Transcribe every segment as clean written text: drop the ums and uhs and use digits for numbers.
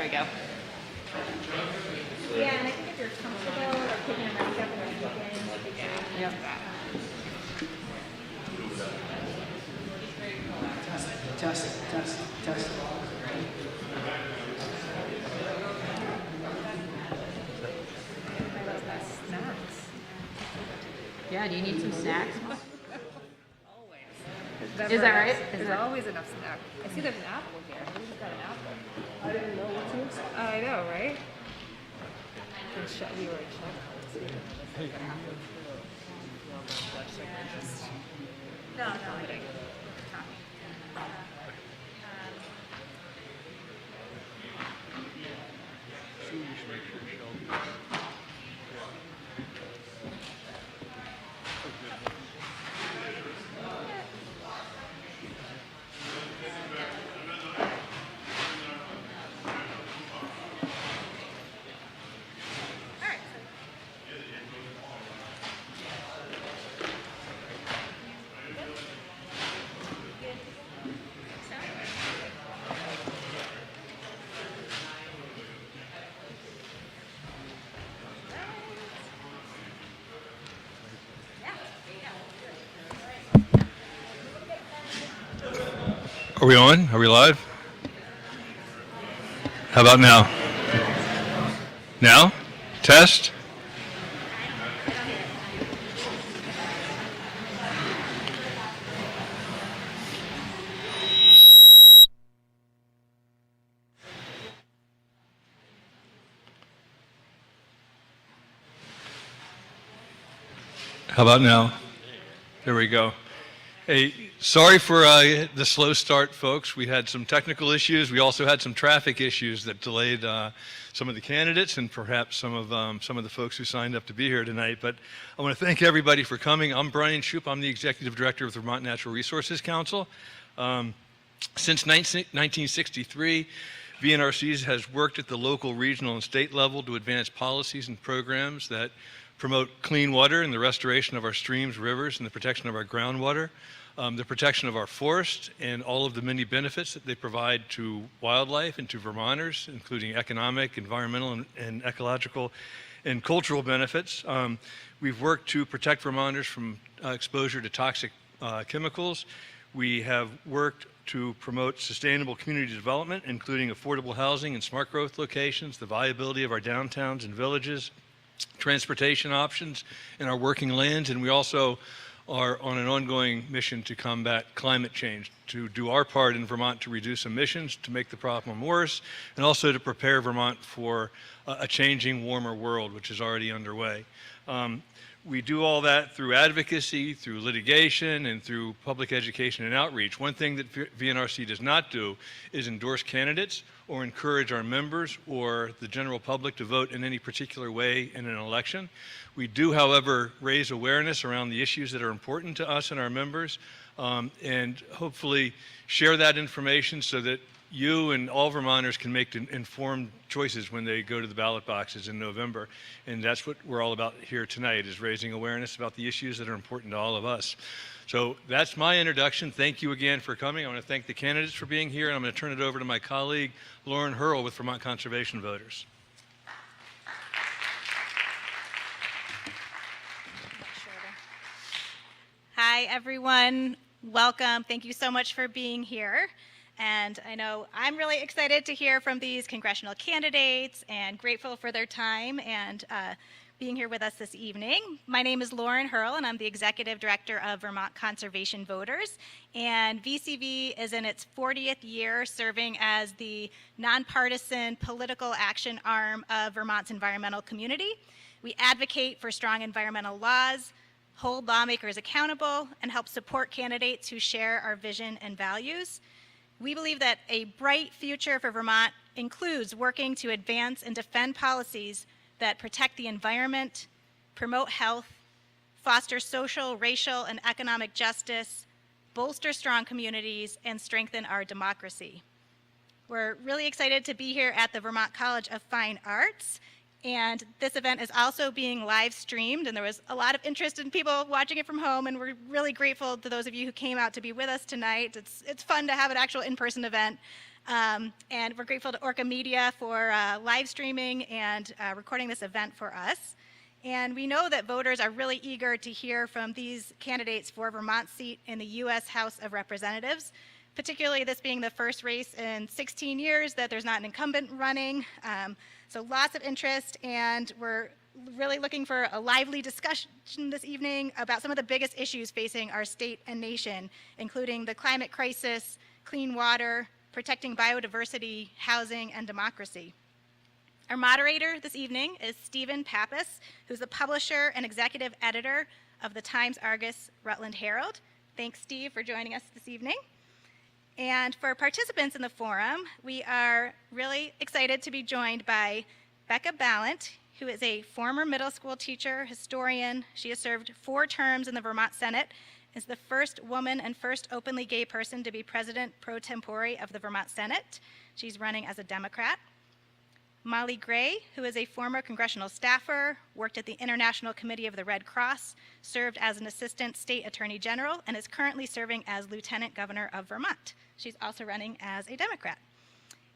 we go. Yeah, and I think if you're comfortable, like taking a mask off and speaking, would be great. Yep. Test. Snacks. Yeah, do you need some snacks? Always. Is that right? There's always enough snack. I see there's an apple here. Who just got an apple? I didn't know what to expect. I know, right? We were in shock. No. Are we on? Are we live? How about now? Now? Test? How about now? There we go. Hey, sorry for the slow start, folks. We had some technical issues. We also had some traffic issues that delayed some of the candidates and perhaps some of the folks who signed up to be here tonight. But I want to thank everybody for coming. I'm Brian Shoup. I'm the Executive Director of the Vermont Natural Resources Council. Since 1963, VNRC has worked at the local, regional, and state level to advance policies and programs that promote clean water and the restoration of our streams, rivers, and the protection of our groundwater, the protection of our forests, and all of the many benefits that they provide to wildlife and to Vermonters, including economic, environmental, and ecological and cultural benefits. We've worked to protect Vermonters from exposure to toxic chemicals. We have worked to promote sustainable community development, including affordable housing and smart growth locations, the viability of our downtowns and villages, transportation options in our working lands, and we also are on an ongoing mission to combat climate change, to do our part in Vermont to reduce emissions, to make the problem worse, and also to prepare Vermont for a changing, warmer world, which is already underway. We do all that through advocacy, through litigation, and through public education and outreach. One thing that VNRC does not do is endorse candidates or encourage our members or the general public to vote in any particular way in an election. We do, however, raise awareness around the issues that are important to us and our members, and hopefully share that information so that you and all Vermonters can make informed choices when they go to the ballot boxes in November. And that's what we're all about here tonight, is raising awareness about the issues that are important to all of us. So that's my introduction. Thank you again for coming. I want to thank the candidates for being here, and I'm going to turn it over to my colleague, Lauren Hurl with Vermont Conservation Voters. Hi, everyone. Welcome. Thank you so much for being here. And I know I'm really excited to hear from these congressional candidates and grateful for their time and being here with us this evening. My name is Lauren Hurl, and I'm the Executive Director of Vermont Conservation Voters. And VCV is in its 40th year serving as the nonpartisan political action arm of Vermont's environmental community. We advocate for strong environmental laws, hold lawmakers accountable, and help support candidates who share our vision and values. We believe that a bright future for Vermont includes working to advance and defend policies that protect the environment, promote health, foster social, racial, and economic justice, bolster strong communities, and strengthen our democracy. We're really excited to be here at the Vermont College of Fine Arts, And this event is also being live streamed, and there was a lot of interest in people watching it from home, and we're really grateful to those of you who came out to be with us tonight. It's fun to have an actual in-person event. And we're grateful to Orca Media for live streaming and recording this event for us. And we know that voters are really eager to hear from these candidates for Vermont's seat in the U.S. House of Representatives, particularly this being the first race in 16 years that there's not an incumbent running. So lots of interest, and we're really looking for a lively discussion this evening about some of the biggest issues facing our state and nation, including the climate crisis, clean water, protecting biodiversity, housing, and democracy. Our moderator this evening is Stephen Pappas, who's the publisher and executive editor of the Times-Argus Rutland Herald. Thanks, Steve, for joining us this evening. And for participants in the forum, we are really excited to be joined by Becca Ballant, who is a former middle school teacher, historian. She has served 4 terms in the Vermont Senate, is the first woman and first openly gay person to be president pro tempore of the Vermont Senate. She's running as a Democrat. Molly Gray, who is a former congressional staffer, worked at the International Committee of the Red Cross, served as an assistant state attorney general, and is currently serving as lieutenant governor of Vermont. She's also running as a Democrat.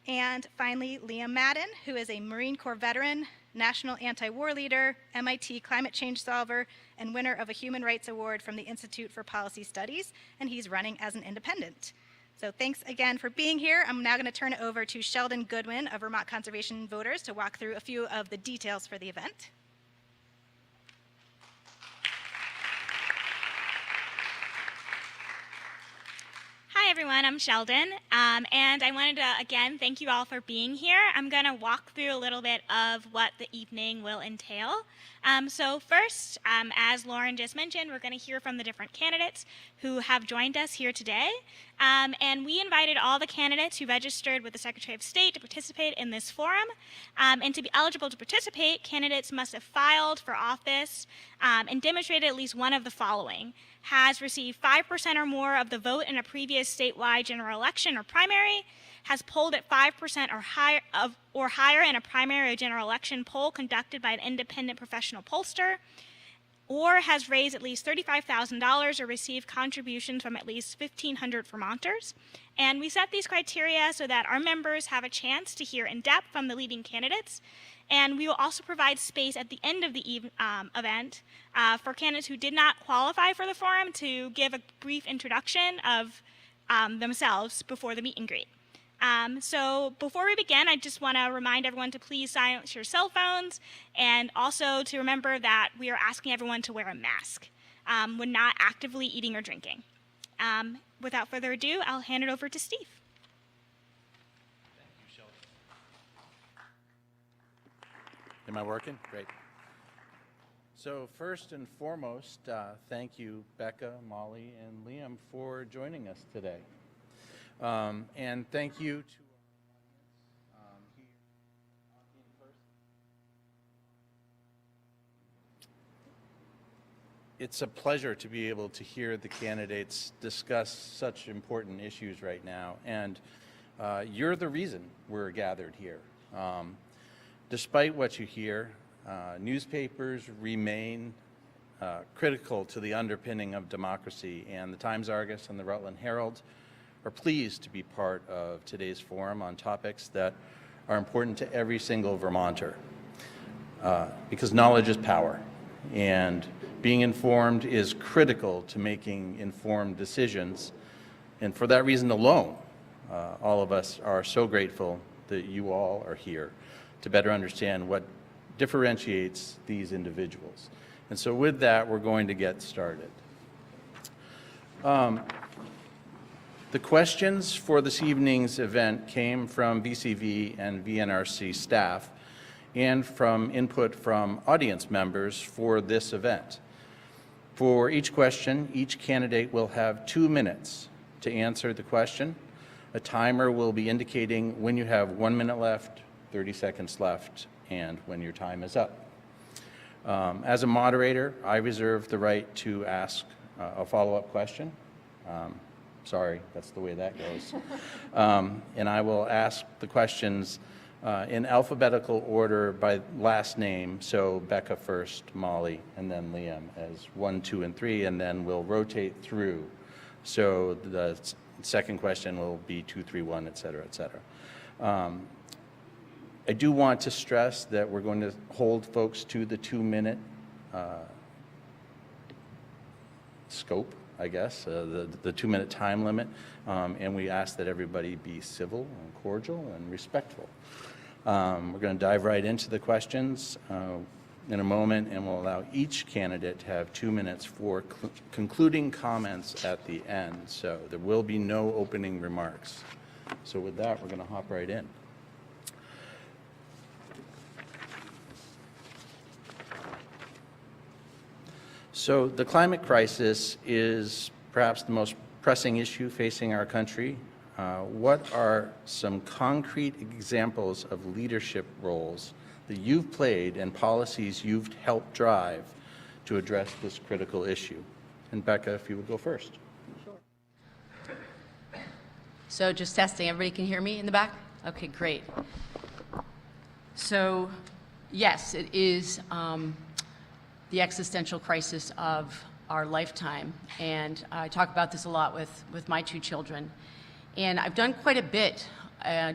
And finally, Liam Madden, who is a Marine Corps veteran, national anti-war leader, MIT climate change solver, and winner of a Human Rights Award from the Institute for Policy Studies, and he's running as an independent. So thanks again for being here. I'm now going to turn it over to Sheldon Goodwin of Vermont Conservation Voters to walk through a few of the details for the event. Hi everyone, I'm Sheldon, and I wanted to again thank you all for being here. I'm going to walk through a little bit of what the evening will entail. So first, as Lauren just mentioned, we're going to hear from the different candidates who have joined us here today. And we invited all the candidates who registered with the Secretary of State to participate in this forum. And to be eligible to participate, candidates must have filed for office and demonstrated at least one of the following: has received 5% or more of the vote in a previous statewide general election or primary, has polled at 5% or higher in a primary or general election poll conducted by an independent professional pollster, or has raised at least $35,000 or received contributions from at least 1,500 Vermonters. And we set these criteria so that our members have a chance to hear in depth from the leading candidates. And we will also provide space at the end of the event for candidates who did not qualify for the forum to give a brief introduction of themselves before the meet and greet. So before we begin, I just want to remind everyone to please silence your cell phones, and also to remember that we are asking everyone to wear a mask when not actively eating or drinking. Without further ado, I'll hand it over to Steve. Thank you, Sheldon. Am I working? Great. So first and foremost, thank you, Becca, Molly, and Liam for joining us today. And thank you to our audience here in person. It's a pleasure to be able to hear the candidates discuss such important issues right now, and you're the reason we're gathered here. Despite what you hear, newspapers remain critical to the underpinning of democracy, and the Times-Argus and the Rutland Herald are pleased to be part of today's forum on topics that are important to every single Vermonter, because knowledge is power, and being informed is critical to making informed decisions. And for that reason alone, all of us are so grateful that you all are here to better understand what differentiates these individuals. And so with that, we're going to get started. The questions for this evening's event came from VCV and VNRC staff and from input from audience members for this event. For each question, each candidate will have 2 minutes to answer the question. A timer will be indicating when you have 1 minute left, 30 seconds left, and when your time is up. As a moderator, I reserve the right to ask a follow-up question. Sorry, that's the way that goes. And I will ask the questions in alphabetical order by last name. So Becca first, Molly, and then Liam as 1, 2, and 3, and then we'll rotate through. So the second question will be 2, 3, 1, et cetera, et cetera. I do want to stress that we're going to hold folks to the 2-minute scope, I guess, the 2-minute time limit, and we ask that everybody be civil and cordial and respectful. We're going to dive right into the questions in a moment, and we'll allow each candidate to have 2 minutes for concluding comments at the end. So there will be no opening remarks. So with that, we're going to hop right in. So the climate crisis is perhaps the most pressing issue facing our country. What are some concrete examples of leadership roles that you've played and policies you've helped drive to address this critical issue? And Becca, if you would go first. Sure. So just testing, everybody can hear me in the back? Okay, great. So yes, it is the existential crisis of our lifetime. And I talk about this a lot with my 2 children. And I've done quite a bit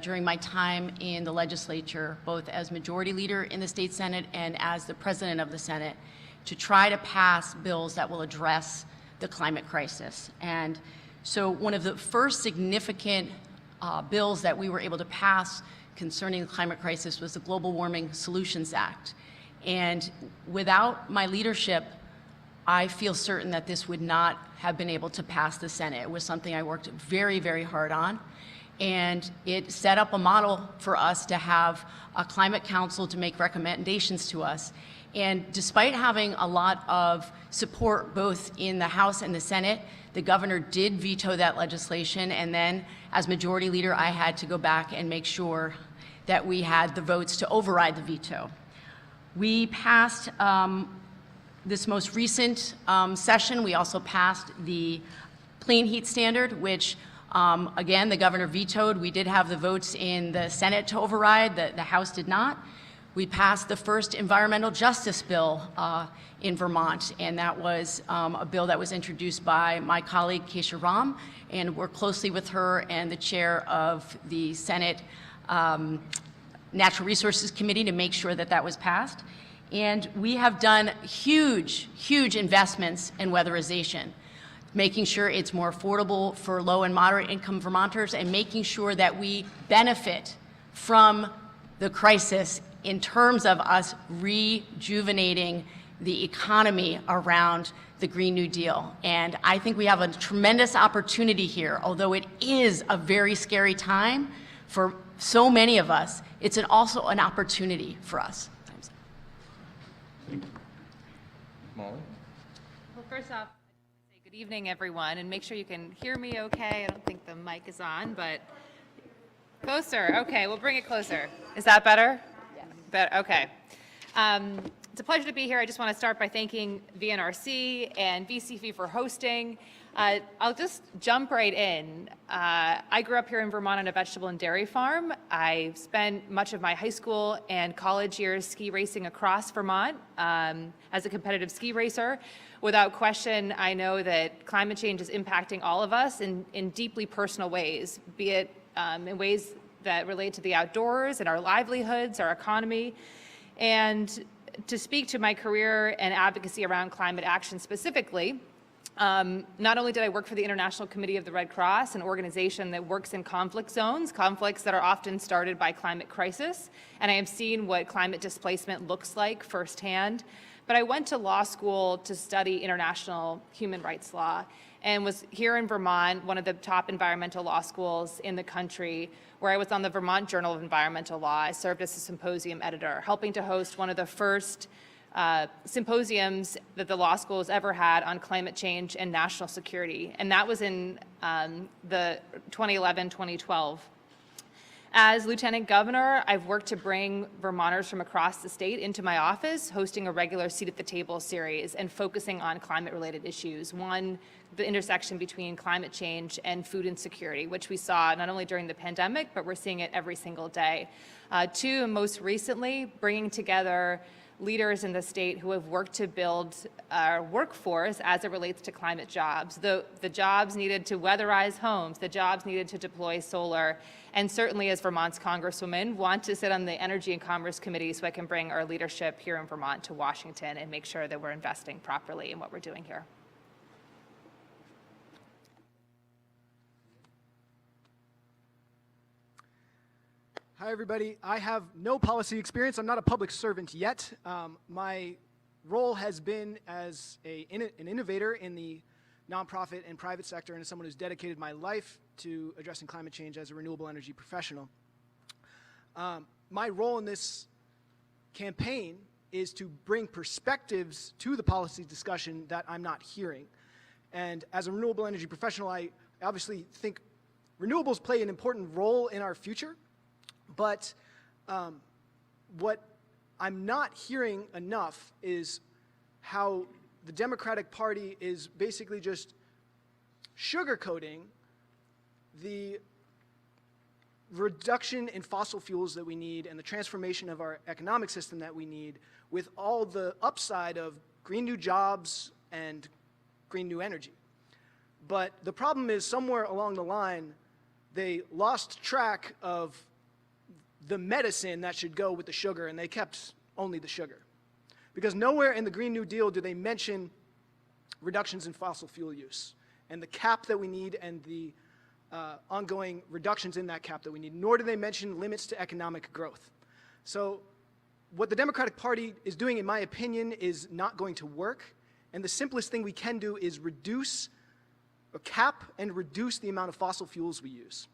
during my time in the legislature, both as majority leader in the state Senate and as the president of the Senate, to try to pass bills that will address the climate crisis. And so one of the first significant bills that we were able to pass concerning the climate crisis was the Global Warming Solutions Act. And without my leadership, I feel certain that this would not have been able to pass the Senate. It was something I worked very, very hard on. And it set up a model for us to have a climate council to make recommendations to us. And despite having a lot of support both in the House and the Senate, the governor did veto that legislation. And then as majority leader, I had to go back and make sure that we had the votes to override the veto. We passed this most recent session. We also passed the clean heat standard, which again, the governor vetoed. We did have the votes in the Senate to override. The House did not. We passed the first environmental justice bill in Vermont, and that was a bill that was introduced by my colleague, Keisha Ram, and worked closely with her and the chair of the Senate Natural Resources Committee to make sure that that was passed. And we have done huge, huge investments in weatherization, making sure it's more affordable for low and moderate income Vermonters, and making sure that we benefit from the crisis in terms of us rejuvenating the economy around the Green New Deal. And I think we have a tremendous opportunity here. Although it is a very scary time for so many of us, it's also an opportunity for us. Molly? Well, first off, say good evening, everyone, and make sure you can hear me okay. I don't think the mic is on, but closer. Okay, we'll bring it closer. Is that better? Yes. Better. Okay. It's a pleasure to be here. I just want to start by thanking VNRC and VCV for hosting. I'll just jump right in. I grew up here in Vermont on a vegetable and dairy farm. I spent much of my high school and college years ski racing across Vermont as a competitive ski racer. Without question, I know that climate change is impacting all of us in deeply personal ways, be it in ways that relate to the outdoors and our livelihoods, our economy. And to speak to my career and advocacy around climate action specifically, not only did I work for the International Committee of the Red Cross, an organization that works in conflict zones, conflicts that are often started by climate crisis, and I have seen what climate displacement looks like firsthand, but I went to law school to study international human rights law and was here in Vermont, one of the top environmental law schools in the country, where I was on the Vermont Journal of Environmental Law. I served as a symposium editor, helping to host one of the first symposiums that the law school has ever had on climate change and national security. And that was in the 2011-2012. As Lieutenant Governor, I've worked to bring Vermonters from across the state into my office, hosting a regular seat at the table series and focusing on climate-related issues. One, the intersection between climate change and food insecurity, which we saw not only during the pandemic, but we're seeing it every single day. Two, and most recently, bringing together leaders in the state who have worked to build our workforce as it relates to climate jobs. The jobs needed to weatherize homes, the jobs needed to deploy solar, and certainly as Vermont's Congresswoman, want to sit on the Energy and Commerce Committee so I can bring our leadership here in Vermont to Washington and make sure that we're investing properly in what we're doing here. Hi, everybody. I have no policy experience. I'm not a public servant yet. My role has been as an innovator in the nonprofit and private sector and as someone who's dedicated my life to addressing climate change as a renewable energy professional. My role in this campaign is to bring perspectives to the policy discussion that I'm not hearing. And as a renewable energy professional, I obviously think renewables play an important role in our future. But what I'm not hearing enough is how the Democratic Party is basically just sugarcoating the reduction in fossil fuels that we need and the transformation of our economic system that we need with all the upside of green new jobs and green new energy. But the problem is somewhere along the line, they lost track of the medicine that should go with the sugar, and they kept only the sugar. Because nowhere in the Green New Deal do they mention reductions in fossil fuel use and the cap that we need and the ongoing reductions in that cap that we need, nor do they mention limits to economic growth. So what the Democratic Party is doing, in my opinion, is not going to work, and the simplest thing we can do is reduce or cap and reduce the amount of fossil fuels we use.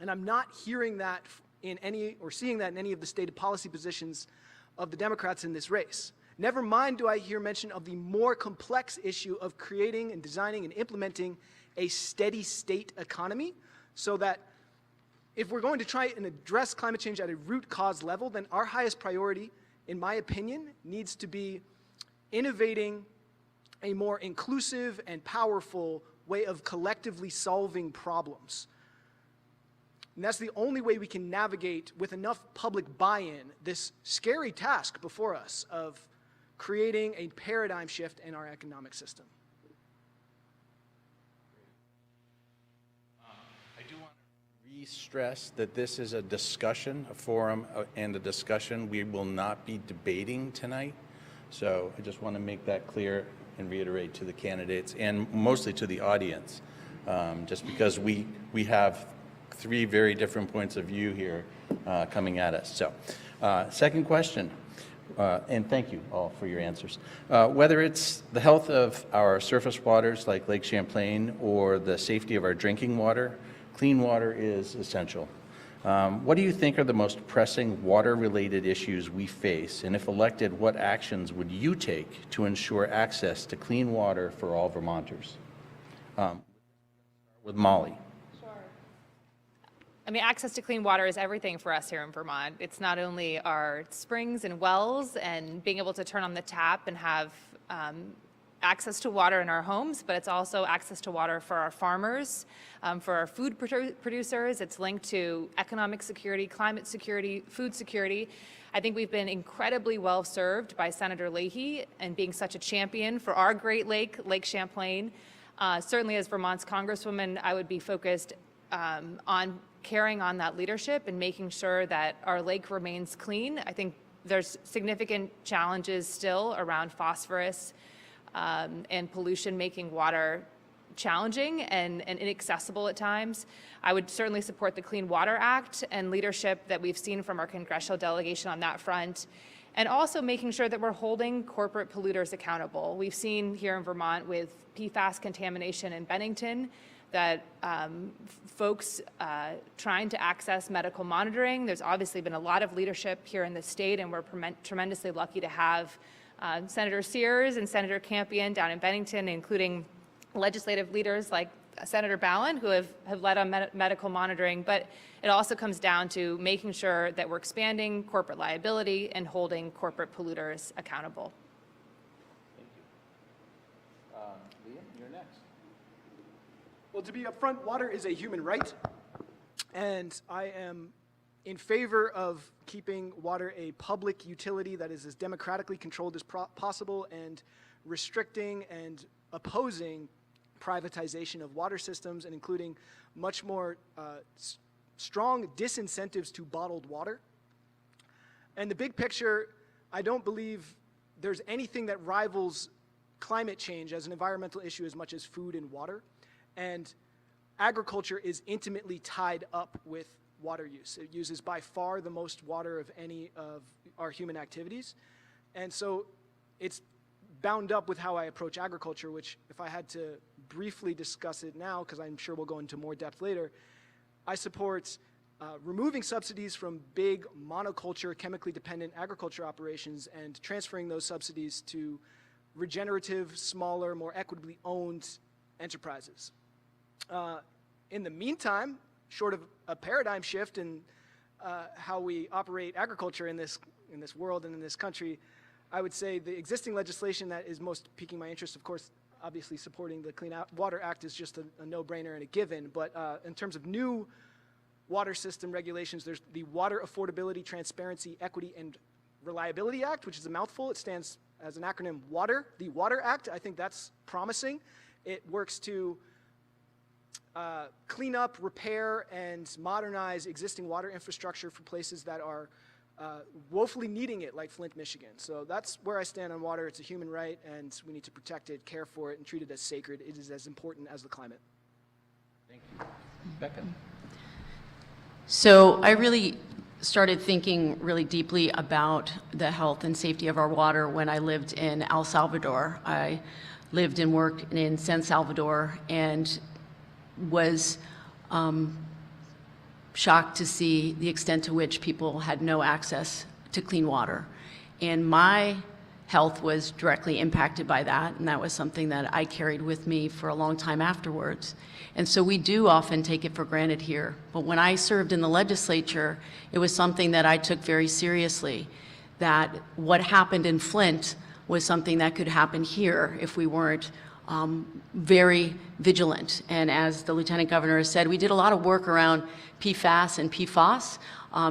And I'm not hearing that in any, or seeing that in any of the stated policy positions of the Democrats in this race. Never mind do I hear mention of the more complex issue of creating and designing and implementing a steady state economy, so that if we're going to try and address climate change at a root cause level, then our highest priority, in my opinion, needs to be innovating a more inclusive and powerful way of collectively solving problems. And that's the only way we can navigate with enough public buy-in this scary task before us of creating a paradigm shift in our economic system. I do want to re-stress that this is a discussion, a forum and a discussion. We will not be debating tonight. So I just want to make that clear and reiterate to the candidates and mostly to the audience, just because we have three very different points of view here coming at us. So, second question, and thank you all for your answers. Whether it's the health of our surface waters like Lake Champlain or the safety of our drinking water, clean water is essential. What do you think are the most pressing water-related issues we face? And if elected, what actions would you take to ensure access to clean water for all Vermonters? With Molly. I mean, access to clean water is everything for us here in Vermont. It's not only our springs and wells and being able to turn on the tap and have access to water in our homes, but it's also access to water for our farmers, for our food producers. It's linked to economic security, climate security, food security. I think we've been incredibly well served by Senator Leahy and being such a champion for our Great Lake, Lake Champlain. Certainly as Vermont's Congresswoman, I would be focused on carrying on that leadership and making sure that our lake remains clean. I think there's significant challenges still around phosphorus and pollution, making water challenging and inaccessible at times. I would certainly support the Clean Water Act and leadership that we've seen from our congressional delegation on that front, and also making sure that we're holding corporate polluters accountable. We've seen here in Vermont with PFAS contamination in Bennington that folks trying to access medical monitoring. There's obviously been a lot of leadership here in the state, and we're tremendously lucky to have Senator Sears and Senator Campion down in Bennington, including legislative leaders like Senator Ballin, who have led on medical monitoring, but it also comes down to making sure that we're expanding corporate liability and holding corporate polluters accountable. Liam, you're next. Well, to be upfront, water is a human right, and I am in favor of keeping water a public utility that is as democratically controlled as possible and restricting and opposing privatization of water systems and including much more strong disincentives to bottled water. And the big picture, I don't believe there's anything that rivals climate change as an environmental issue as much as food and water. And agriculture is intimately tied up with water use. It uses by far the most water of any of our human activities. And so it's bound up with how I approach agriculture, which if I had to briefly discuss it now, because I'm sure we'll go into more depth later, I support removing subsidies from big monoculture, chemically dependent agriculture operations and transferring those subsidies to regenerative, smaller, more equitably owned enterprises. In the meantime, short of a paradigm shift in how we operate agriculture in this world and in this country, I would say the existing legislation that is most piquing my interest, of course, obviously supporting the Clean Water Act is just a no-brainer and a given, but in terms of new water system regulations, there's the Water Affordability, Transparency, Equity, and Reliability Act, which is a mouthful. It stands as an acronym WATER. The Water Act, I think that's promising. It works to clean up, repair, and modernize existing water infrastructure for places that are woefully needing it, like Flint, Michigan. So that's where I stand on water. It's a human right, and we need to protect it, care for it, and treat it as sacred. It is as important as the climate. Thank you. Becca. So I really started thinking really deeply about the health and safety of our water when I lived in El Salvador. I lived and worked in San Salvador and was shocked to see the extent to which people had no access to clean water. And my health was directly impacted by that, and that was something that I carried with me for a long time afterwards. And so we do often take it for granted here. But when I served in the legislature, it was something that I took very seriously, that what happened in Flint was something that could happen here if we weren't very vigilant. And as the Lieutenant Governor has said, we did a lot of work around PFAS and PFOS,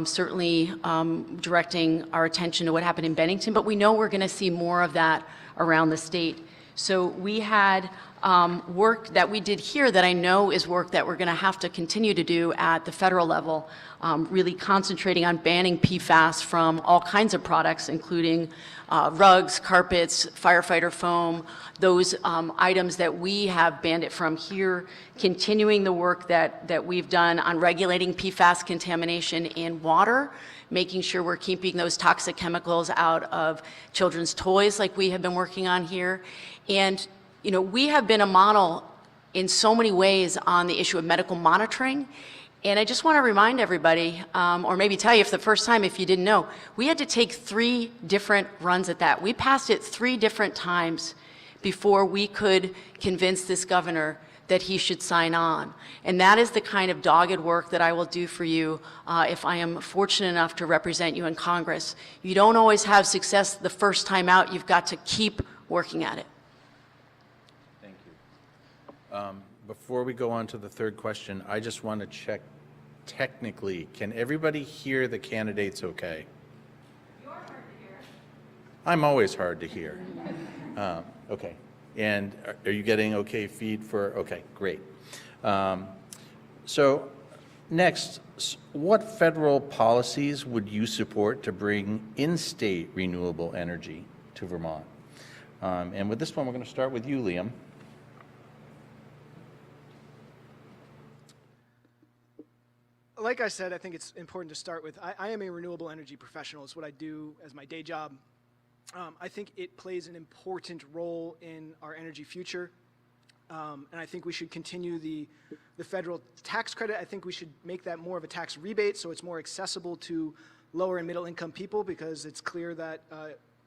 certainly directing our attention to what happened in Bennington, but we know we're going to see more of that around the state. So we had work that we did here that I know is work that we're going to have to continue to do at the federal level, really concentrating on banning PFAS from all kinds of products, including rugs, carpets, firefighter foam, those items that we have banned it from here, continuing the work that we've done on regulating PFAS contamination in water, making sure we're keeping those toxic chemicals out of children's toys like we have been working on here. And you know, we have been a model in so many ways on the issue of medical monitoring. And I just want to remind everybody, or maybe tell you for the first time if you didn't know, we had to take 3 different runs at that. We passed it 3 different times before we could convince this governor that he should sign on. And that is the kind of dogged work that I will do for you if I am fortunate enough to represent you in Congress. You don't always have success the first time out. You've got to keep working at it. Thank you. Before we go on to the third question, I just want to check technically, can everybody hear the candidates okay? You're hard to hear. I'm always hard to hear. Okay. And are you getting okay feed for, okay, great. So next, what federal policies would you support to bring in-state renewable energy to Vermont? And with this one, we're going to start with you, Liam. Like I said, I think it's important to start with, I am a renewable energy professional. It's what I do as my day job. I think it plays an important role in our energy future. And I think we should continue the federal tax credit. I think we should make that more of a tax rebate so it's more accessible to lower and middle income people, because it's clear that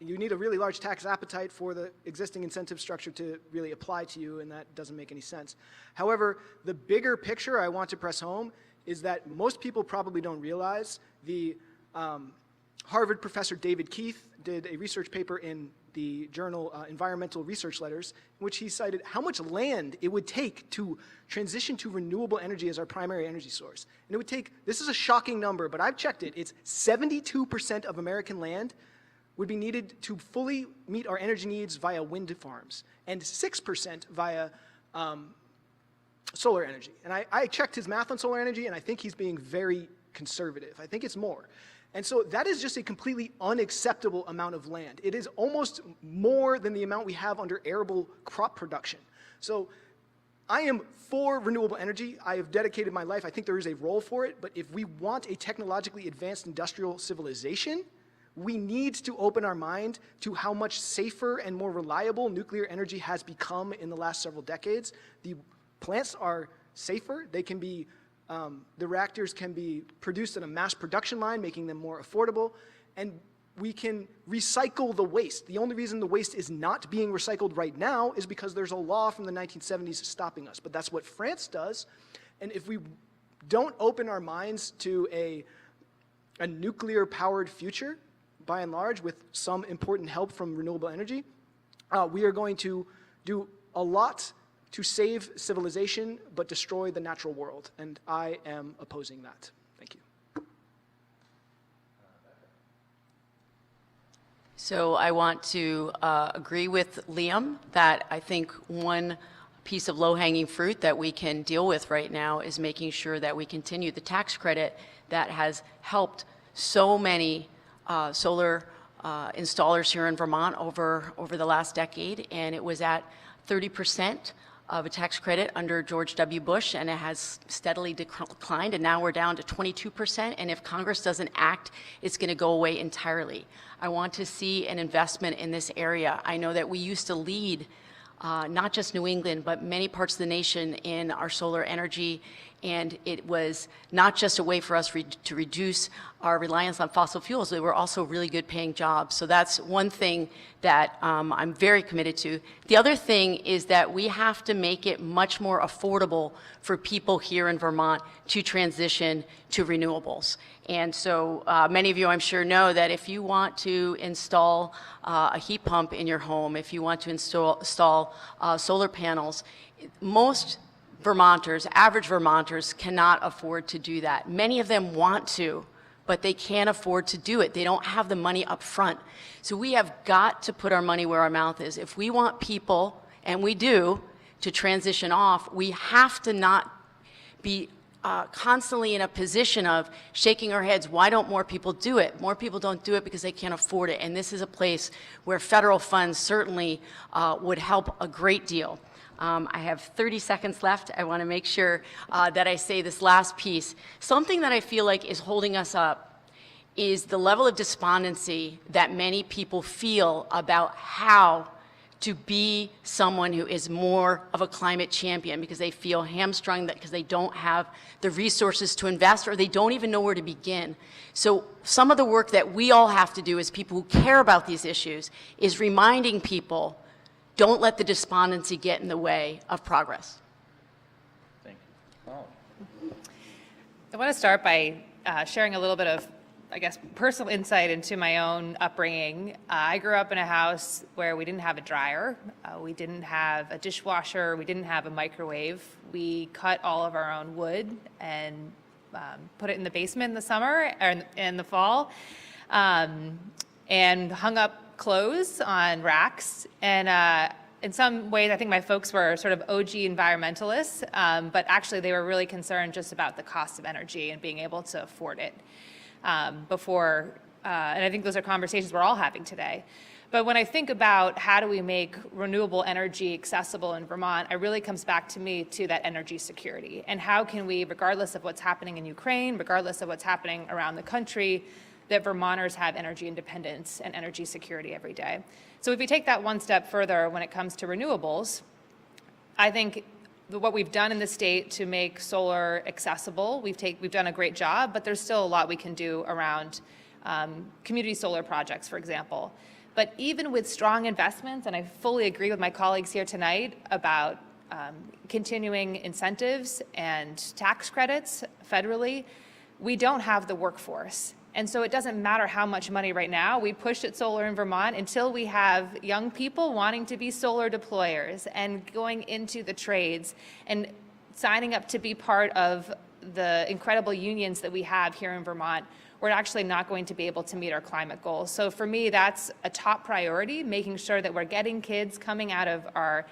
you need a really large tax appetite for the existing incentive structure to really apply to you, and that doesn't make any sense. However, the bigger picture I want to press home is that most people probably don't realize the Harvard professor David Keith did a research paper in the journal Environmental Research Letters, in which he cited how much land it would take to transition to renewable energy as our primary energy source. And it would take, this is a shocking number, but I've checked it, it's 72% of American land would be needed to fully meet our energy needs via wind farms, and 6% via solar energy. And I checked his math on solar energy, and I think he's being very conservative. I think it's more. And so that is just a completely unacceptable amount of land. It is almost more than the amount we have under arable crop production. So I am for renewable energy. I have dedicated my life. I think there is a role for it. But if we want a technologically advanced industrial civilization, we need to open our mind to how much safer and more reliable nuclear energy has become in the last several decades. The plants are safer. They can be the reactors can be produced in a mass production line, making them more affordable, and we can recycle the waste. The only reason the waste is not being recycled right now is because there's a law from the 1970s stopping us, but that's what France does. And if we don't open our minds to a nuclear-powered future, by and large, with some important help from renewable energy, we are going to do a lot to save civilization, but destroy the natural world. And I am opposing that. Thank you. So I want to agree with Liam that I think one piece of low-hanging fruit that we can deal with right now is making sure that we continue the tax credit that has helped so many solar installers here in Vermont over the last decade, and it was at 30% of a tax credit under George W. Bush, and it has steadily declined, and now we're down to 22%, and if Congress doesn't act, it's going to go away entirely. I want to see an investment in this area. I know that we used to lead not just New England, but many parts of the nation in our solar energy, and it was not just a way for us to reduce our reliance on fossil fuels, they were also really good paying jobs. So that's one thing that I'm very committed to. The other thing is that we have to make it much more affordable for people here in Vermont to transition to renewables. And so many of you, I'm sure, know that if you want to install a heat pump in your home, if you want to install solar panels, most Vermonters, average Vermonters, cannot afford to do that. Many of them want to, but they can't afford to do it. They don't have the money up front. So we have got to put our money where our mouth is. If we want people, and we do, to transition off, we have to not be constantly in a position of shaking our heads, why don't more people do it? More people don't do it because they can't afford it. And this is a place where federal funds certainly would help a great deal. I have 30 seconds left. I want to make sure that I say this last piece. Something that I feel like is holding us up is the level of despondency that many people feel about how to be someone who is more of a climate champion, because they feel hamstrung because they don't have the resources to invest, or they don't even know where to begin. So some of the work that we all have to do as people who care about these issues is reminding people, don't let the despondency get in the way of progress. Thank you. Oh. I want to start by sharing a little bit of, I guess, personal insight into my own upbringing. I grew up in a house where we didn't have a dryer, we didn't have a dishwasher, we didn't have a microwave. We cut all of our own wood and put it in the basement in the summer or in the fall, and hung up clothes on racks. And in some ways, I think my folks were sort of OG environmentalists, but actually they were really concerned just about the cost of energy and being able to afford it. And I think those are conversations we're all having today. But when I think about how do we make renewable energy accessible in Vermont, it really comes back to me to that energy security. And how can we, regardless of what's happening in Ukraine, regardless of what's happening around the country, that Vermonters have energy independence and energy security every day. So if we take that one step further when it comes to renewables, I think what we've done in the state to make solar accessible, we've done a great job, but there's still a lot we can do around community solar projects, for example. But even with strong investments, and I fully agree with my colleagues here tonight about continuing incentives and tax credits federally, we don't have the workforce. And so it doesn't matter how much money right now we push at solar in Vermont until we have young people wanting to be solar deployers and going into the trades and signing up to be part of the incredible unions that we have here in Vermont. We're actually not going to be able to meet our climate goals. So for me, that's a top priority, making sure that we're getting kids coming out of our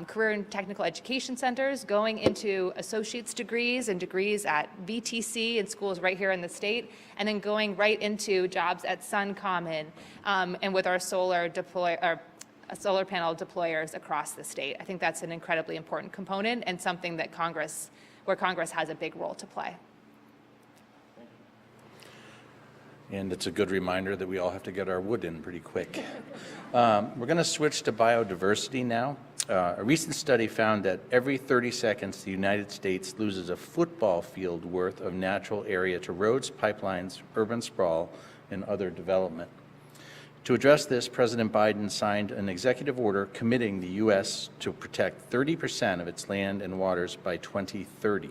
career and technical education centers, going into associate's degrees and degrees at VTC and schools right here in the state, and then going right into jobs at Suncommon and with our solar panel deployers across the state. I think that's an incredibly important component and something that where Congress has a big role to play. And it's a good reminder that we all have to get our wood in pretty quick. We're going to switch to biodiversity now. A recent study found that every 30 seconds, the United States loses a football field worth of natural area to roads, pipelines, urban sprawl, and other development. To address this, President Biden signed an executive order committing the U.S. to protect 30% of its land and waters by 2030.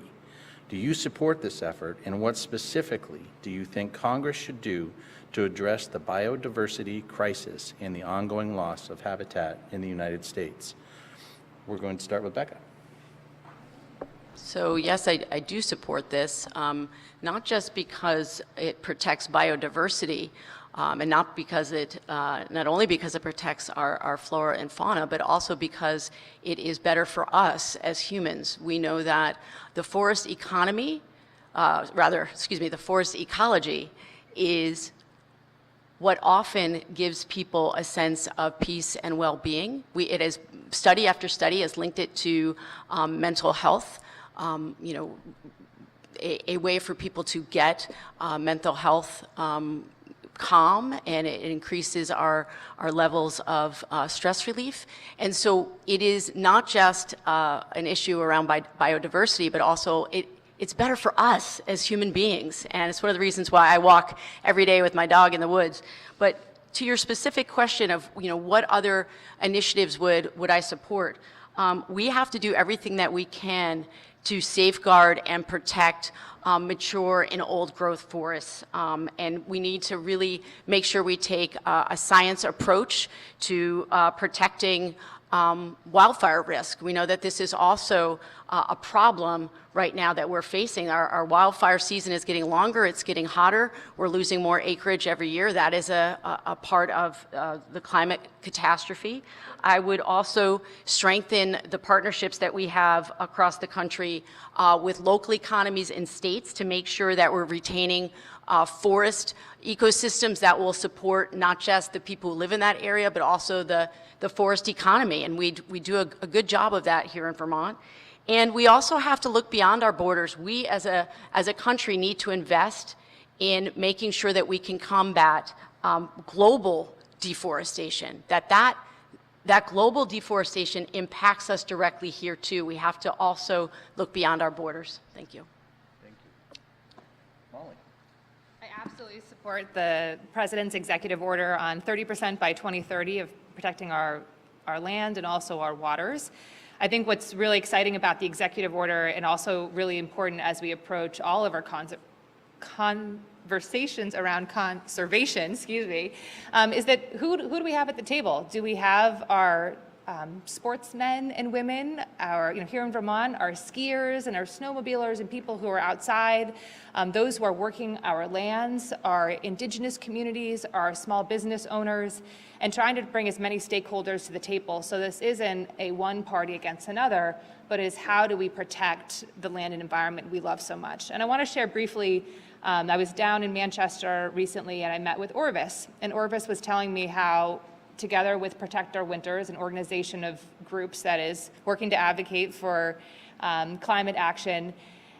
Do you support this effort, and what specifically do you think Congress should do to address the biodiversity crisis and the ongoing loss of habitat in the United States? We're going to start with Becca. So yes, I do support this, not just because it protects biodiversity, and not only because it protects our flora and fauna, but also because it is better for us as humans. We know that the forest economy, the forest ecology is what often gives people a sense of peace and well-being. It is, study after study has linked it to mental health. A way for people to get mental health calm, and it increases our levels of stress relief. And so it is not just an issue around biodiversity, but also it's better for us as human beings. And it's one of the reasons why I walk every day with my dog in the woods. But to your specific question of what other initiatives would I support, we have to do everything that we can to safeguard and protect mature and old growth forests. And we need to really make sure we take a science approach to protecting wildfire risk. We know that this is also a problem right now that we're facing. Our wildfire season is getting longer, it's getting hotter, we're losing more acreage every year. That is a part of the climate catastrophe. I would also strengthen the partnerships that we have across the country with local economies and states to make sure that we're retaining forest ecosystems that will support not just the people who live in that area, but also the forest economy. And we do a good job of that here in Vermont. And we also have to look beyond our borders. We as a country need to invest in making sure that we can combat global deforestation, that global deforestation impacts us directly here too. We have to also look beyond our borders. Thank you. Thank you. Molly. I absolutely support the President's executive order on 30% by 2030 of protecting our land and also our waters. I think what's really exciting about the executive order, and also really important as we approach all of our conversations around conservation, is that who do we have at the table? Do we have our sportsmen and women, here in Vermont, our skiers and our snowmobilers and people who are outside, those who are working our lands, our indigenous communities, our small business owners, and trying to bring as many stakeholders to the table. So this isn't a one party against another, but is how do we protect the land and environment we love so much. And I want to share briefly, I was down in Manchester recently and I met with Orvis, and Orvis was telling me how together with Protect Our Winters, an organization of groups that is working to advocate for climate action,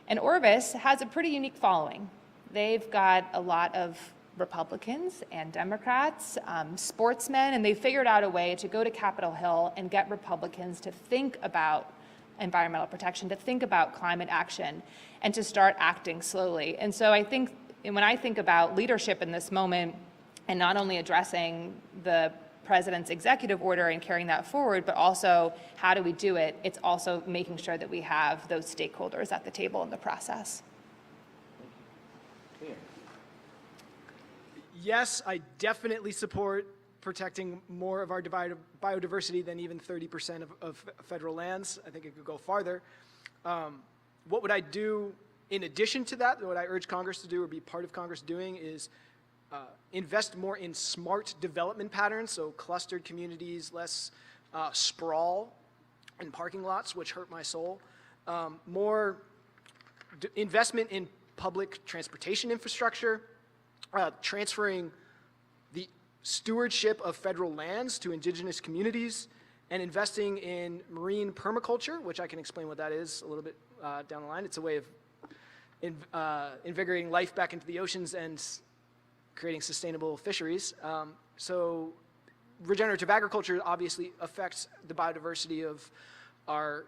and Orvis has a pretty unique following. They've got a lot of Republicans and Democrats, sportsmen, and they figured out a way to go to Capitol Hill and get Republicans to think about environmental protection, to think about climate action, and to start acting slowly. And so I think, and when I think about leadership in this moment, and not only addressing the president's executive order and carrying that forward, but also how do we do it? It's also making sure that we have those stakeholders at the table in the process. Yes, I definitely support protecting more of our biodiversity than even 30% of federal lands. I think it could go farther. What would I do in addition to that? What I urge Congress to do or be part of Congress doing is invest more in smart development patterns, so clustered communities, less sprawl in parking lots, which hurt my soul. More investment in public transportation infrastructure, transferring the stewardship of federal lands to indigenous communities, and investing in marine permaculture, which I can explain what that is a little bit down the line. It's a way of invigorating life back into the oceans and creating sustainable fisheries. So regenerative agriculture obviously affects the biodiversity of our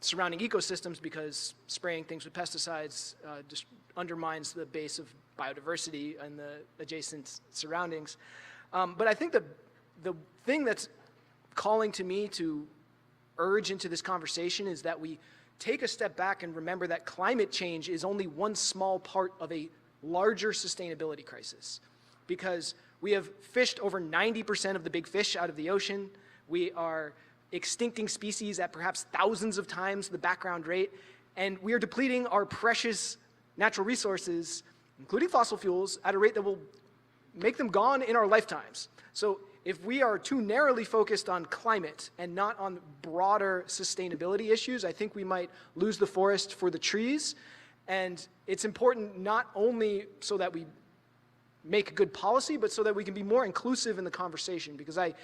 surrounding ecosystems because spraying things with pesticides just undermines the base of biodiversity and the adjacent surroundings. But I think the thing that's calling to me to urge into this conversation is that we take a step back and remember that climate change is only one small part of a larger sustainability crisis, because we have fished over 90% of the big fish out of the ocean. We are extincting species at perhaps thousands of times the background rate, and we are depleting our precious natural resources, including fossil fuels, at a rate that will make them gone in our lifetimes. So if we are too narrowly focused on climate and not on broader sustainability issues, I think we might lose the forest for the trees. And it's important not only so that we make good policy, but so that we can be more inclusive in the conversation, because I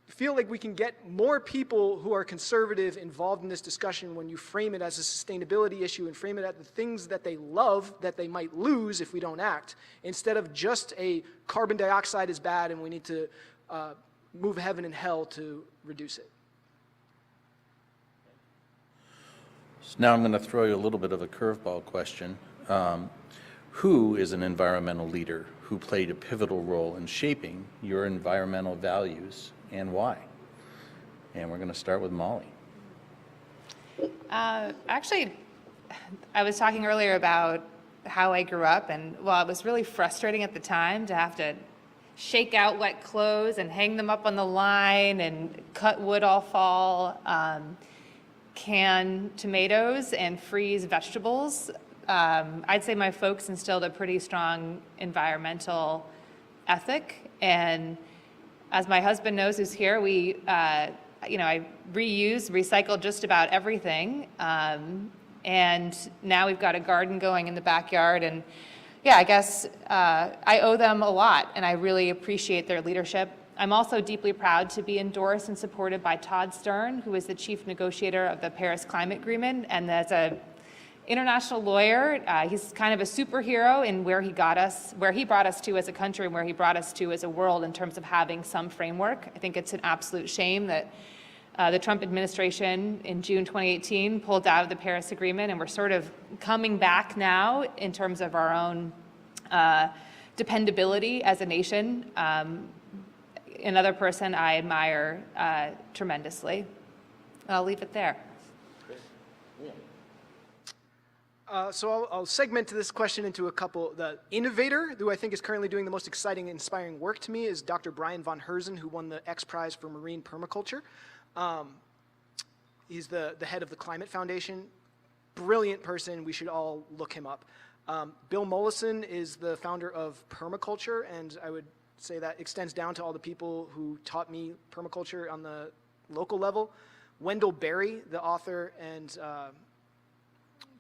feel like we can get more people who are conservative involved in this discussion when you frame it as a sustainability issue and frame it at the things that they love that they might lose if we don't act, instead of just a carbon dioxide is bad and we need to move heaven and hell to reduce it. So now I'm going to throw you a little bit of a curveball question. Who is an environmental leader who played a pivotal role in shaping your environmental values and why? And we're going to start with Molly. Actually, I was talking earlier about how I grew up, and while it was really frustrating at the time to have to shake out wet clothes and hang them up on the line and cut wood all fall, can tomatoes and freeze vegetables, I'd say my folks instilled a pretty strong environmental ethic. And as my husband knows, who's here, we, I reuse, recycle just about everything. And now we've got a garden going in the backyard. And yeah, I guess I owe them a lot, and I really appreciate their leadership. I'm also deeply proud to be endorsed and supported by Todd Stern, who is the chief negotiator of the Paris Climate Agreement. And as an international lawyer, he's kind of a superhero in where he got us, where he brought us to as a country and where he brought us to as a world in terms of having some framework. I think it's an absolute shame that the Trump administration in June 2018 pulled out of the Paris Agreement, and we're sort of coming back now in terms of our own dependability as a nation. Another person I admire tremendously. I'll leave it there. So I'll segment this question into a couple. The innovator, who I think is currently doing the most exciting, inspiring work to me, is Dr. Brian von Herzen, who won the X Prize for Marine Permaculture. He's the head of the Climate Foundation. Brilliant person. We should all look him up. Bill Mollison is the founder of permaculture, and I would say that extends down to all the people who taught me permaculture on the local level. Wendell Berry, the author and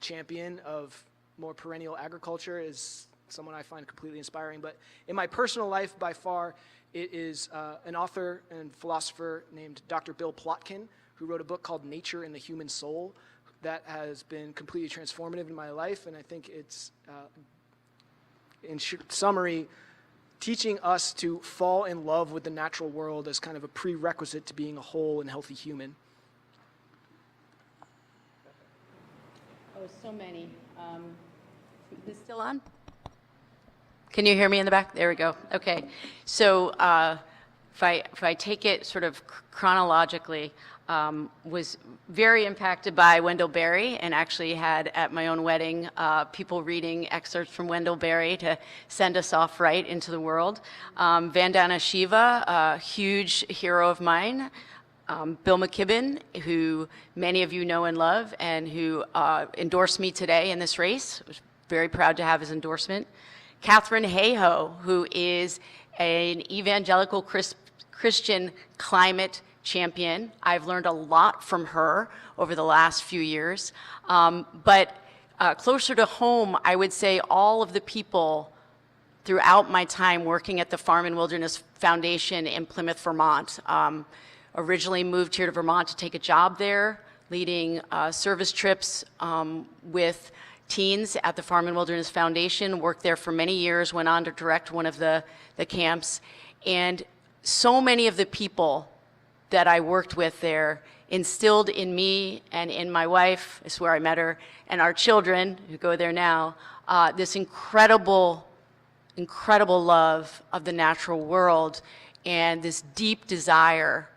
champion of more perennial agriculture, is someone I find completely inspiring. But in my personal life, by far, it is an author and philosopher named Dr. Bill Plotkin, who wrote a book called Nature and the Human Soul that has been completely transformative in my life. And I think it's, in summary, teaching us to fall in love with the natural world as kind of a prerequisite to being a whole and healthy human. Oh, so many. Is this still on? Can you hear me in the back? There we go. Okay. So if I take it sort of chronologically, was very impacted by Wendell Berry, and actually had at my own wedding people reading excerpts from Wendell Berry to send us off right into the world. Vandana Shiva, a huge hero of mine. Bill McKibben, who many of you know and love, and who endorsed me today in this race. I was very proud to have his endorsement. Catherine Hayhoe, who is an evangelical Christian climate champion. I've learned a lot from her over the last few years. But closer to home, I would say all of the people throughout my time working at the Farm and Wilderness Foundation in Plymouth, Vermont. Originally moved here to Vermont to take a job there, leading service trips with teens at the Farm and Wilderness Foundation, worked there for many years, went on to direct one of the camps. And so many of the people that I worked with there instilled in me and in my wife, I swear I met her, and our children who go there now, this incredible love of the natural world and this deep desire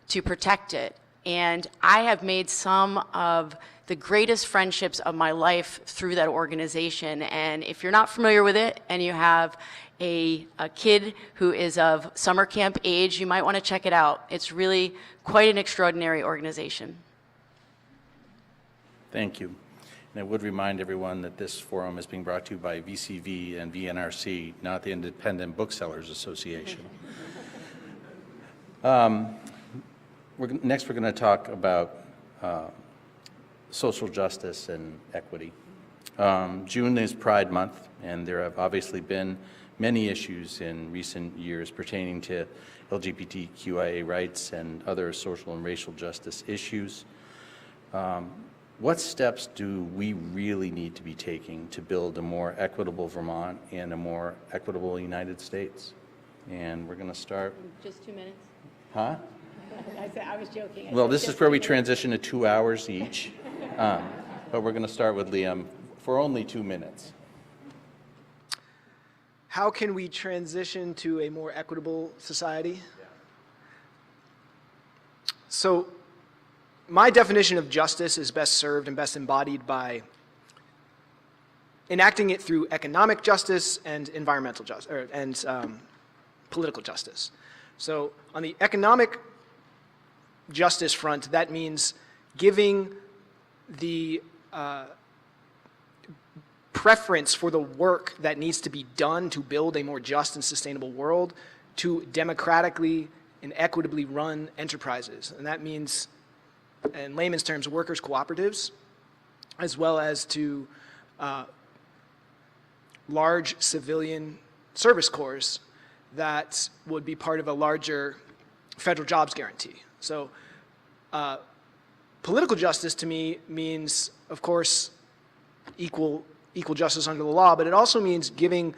to protect it. And I have made some of the greatest friendships of my life through that organization. And if you're not familiar with it and you have a kid who is of summer camp age, you might want to check it out. It's really quite an extraordinary organization. Thank you. And I would remind everyone that this forum is being brought to you by VCV and VNRC, not the Independent Booksellers Association. Next, we're going to talk about social justice and equity. June is Pride Month, and there have obviously been many issues in recent years pertaining to LGBTQIA rights and other social and racial justice issues. What steps do we really need to be taking to build a more equitable Vermont and a more equitable United States? And we're going to start. Just 2 minutes? Huh? I was joking. Well, this is where we transition to 2 hours each, but we're going to start with Liam for only 2 minutes. How can we transition to a more equitable society? So my definition of justice is best served and best embodied by enacting it through economic justice and environmental justice, and political justice. So on the economic justice front, that means giving the preference for the work that needs to be done to build a more just and sustainable world to democratically and equitably run enterprises. And that means, in layman's terms, workers' cooperatives, as well as to large civilian service corps that would be part of a larger federal jobs guarantee. So political justice to me means, of course, equal justice under the law, but it also means giving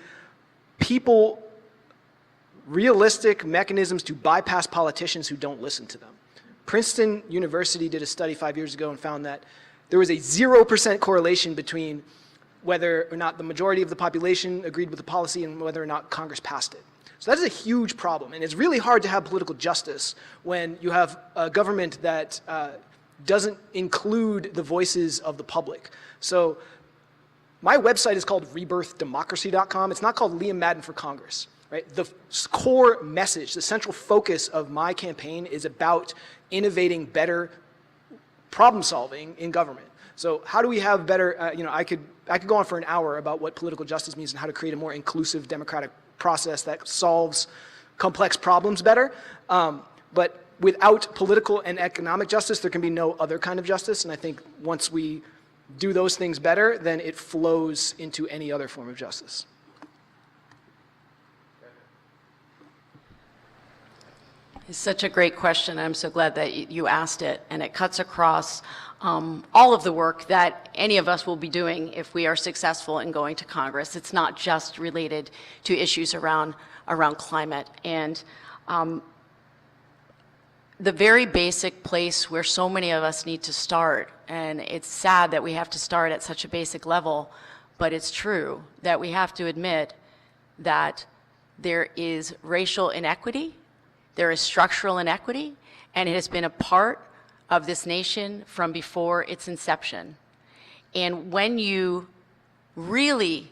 people realistic mechanisms to bypass politicians who don't listen to them. Princeton University did a study 5 years ago and found that there was a 0% correlation between whether or not the majority of the population agreed with the policy and whether or not Congress passed it. So that is a huge problem, and it's really hard to have political justice when you have a government that doesn't include the voices of the public. So my website is called rebirthdemocracy.com. It's not called Liam Madden for Congress, right? The core message, the central focus of my campaign is about innovating better problem solving in government. So how do we have better, I could go on for an hour about what political justice means and how to create a more inclusive democratic process that solves complex problems better. But without political and economic justice, there can be no other kind of justice. And I think once we do those things better, then it flows into any other form of justice. It's such a great question. I'm so glad that you asked it, and it cuts across all of the work that any of us will be doing if we are successful in going to Congress. It's not just related to issues around climate. And the very basic place where so many of us need to start, and it's sad that we have to start at such a basic level, but it's true that we have to admit that there is racial inequity There is structural inequity, and it has been a part of this nation from before its inception. And when you really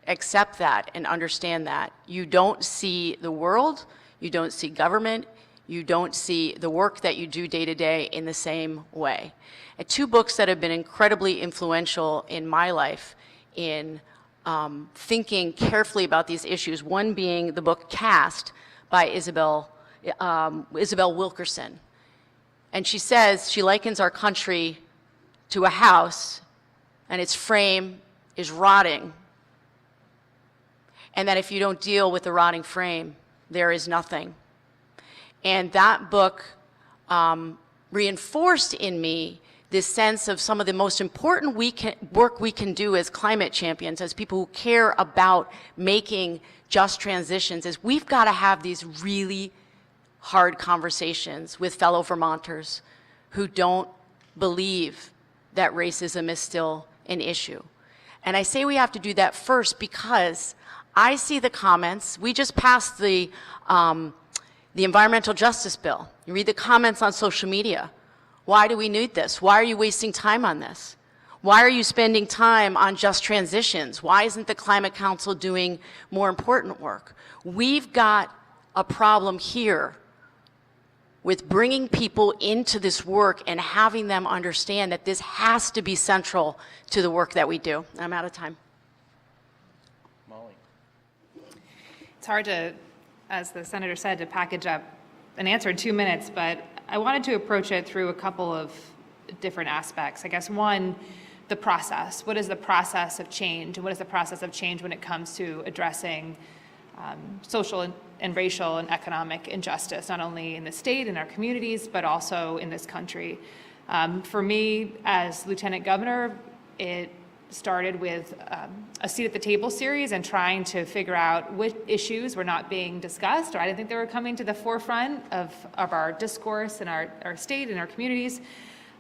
accept that and understand that, you don't see the world, you don't see government, you don't see the work that you do day to day in the same way. And two books that have been incredibly influential in my life in thinking carefully about these issues, one being the book Cast by Isabel Wilkerson. And she says, she likens our country to a house, and its frame is rotting. And that if you don't deal with the rotting frame, there is nothing. And that book reinforced in me this sense of some of the most important work we can do as climate champions, as people who care about making just transitions, is we've got to have these really hard conversations with fellow Vermonters who don't believe that racism is still an issue. And I say we have to do that first because I see the comments. We just passed the environmental justice bill. You read the comments on social media. Why do we need this? Why are you wasting time on this? Why are you spending time on just transitions? Why isn't the Climate Council doing more important work? We've got a problem here with bringing people into this work and having them understand that this has to be central to the work that we do. I'm out of time. Molly. It's hard to, as the senator said, to package up an answer in 2 minutes, but I wanted to approach it through a couple of different aspects. I guess one, the process. What is the process of change? And what is the process of change when it comes to addressing social and racial and economic injustice, not only in the state, in our communities, but also in this country? For me, as Lieutenant Governor, it started with a seat at the table series and trying to figure out which issues were not being discussed, or I didn't think they were coming to the forefront of our discourse in our state and our communities.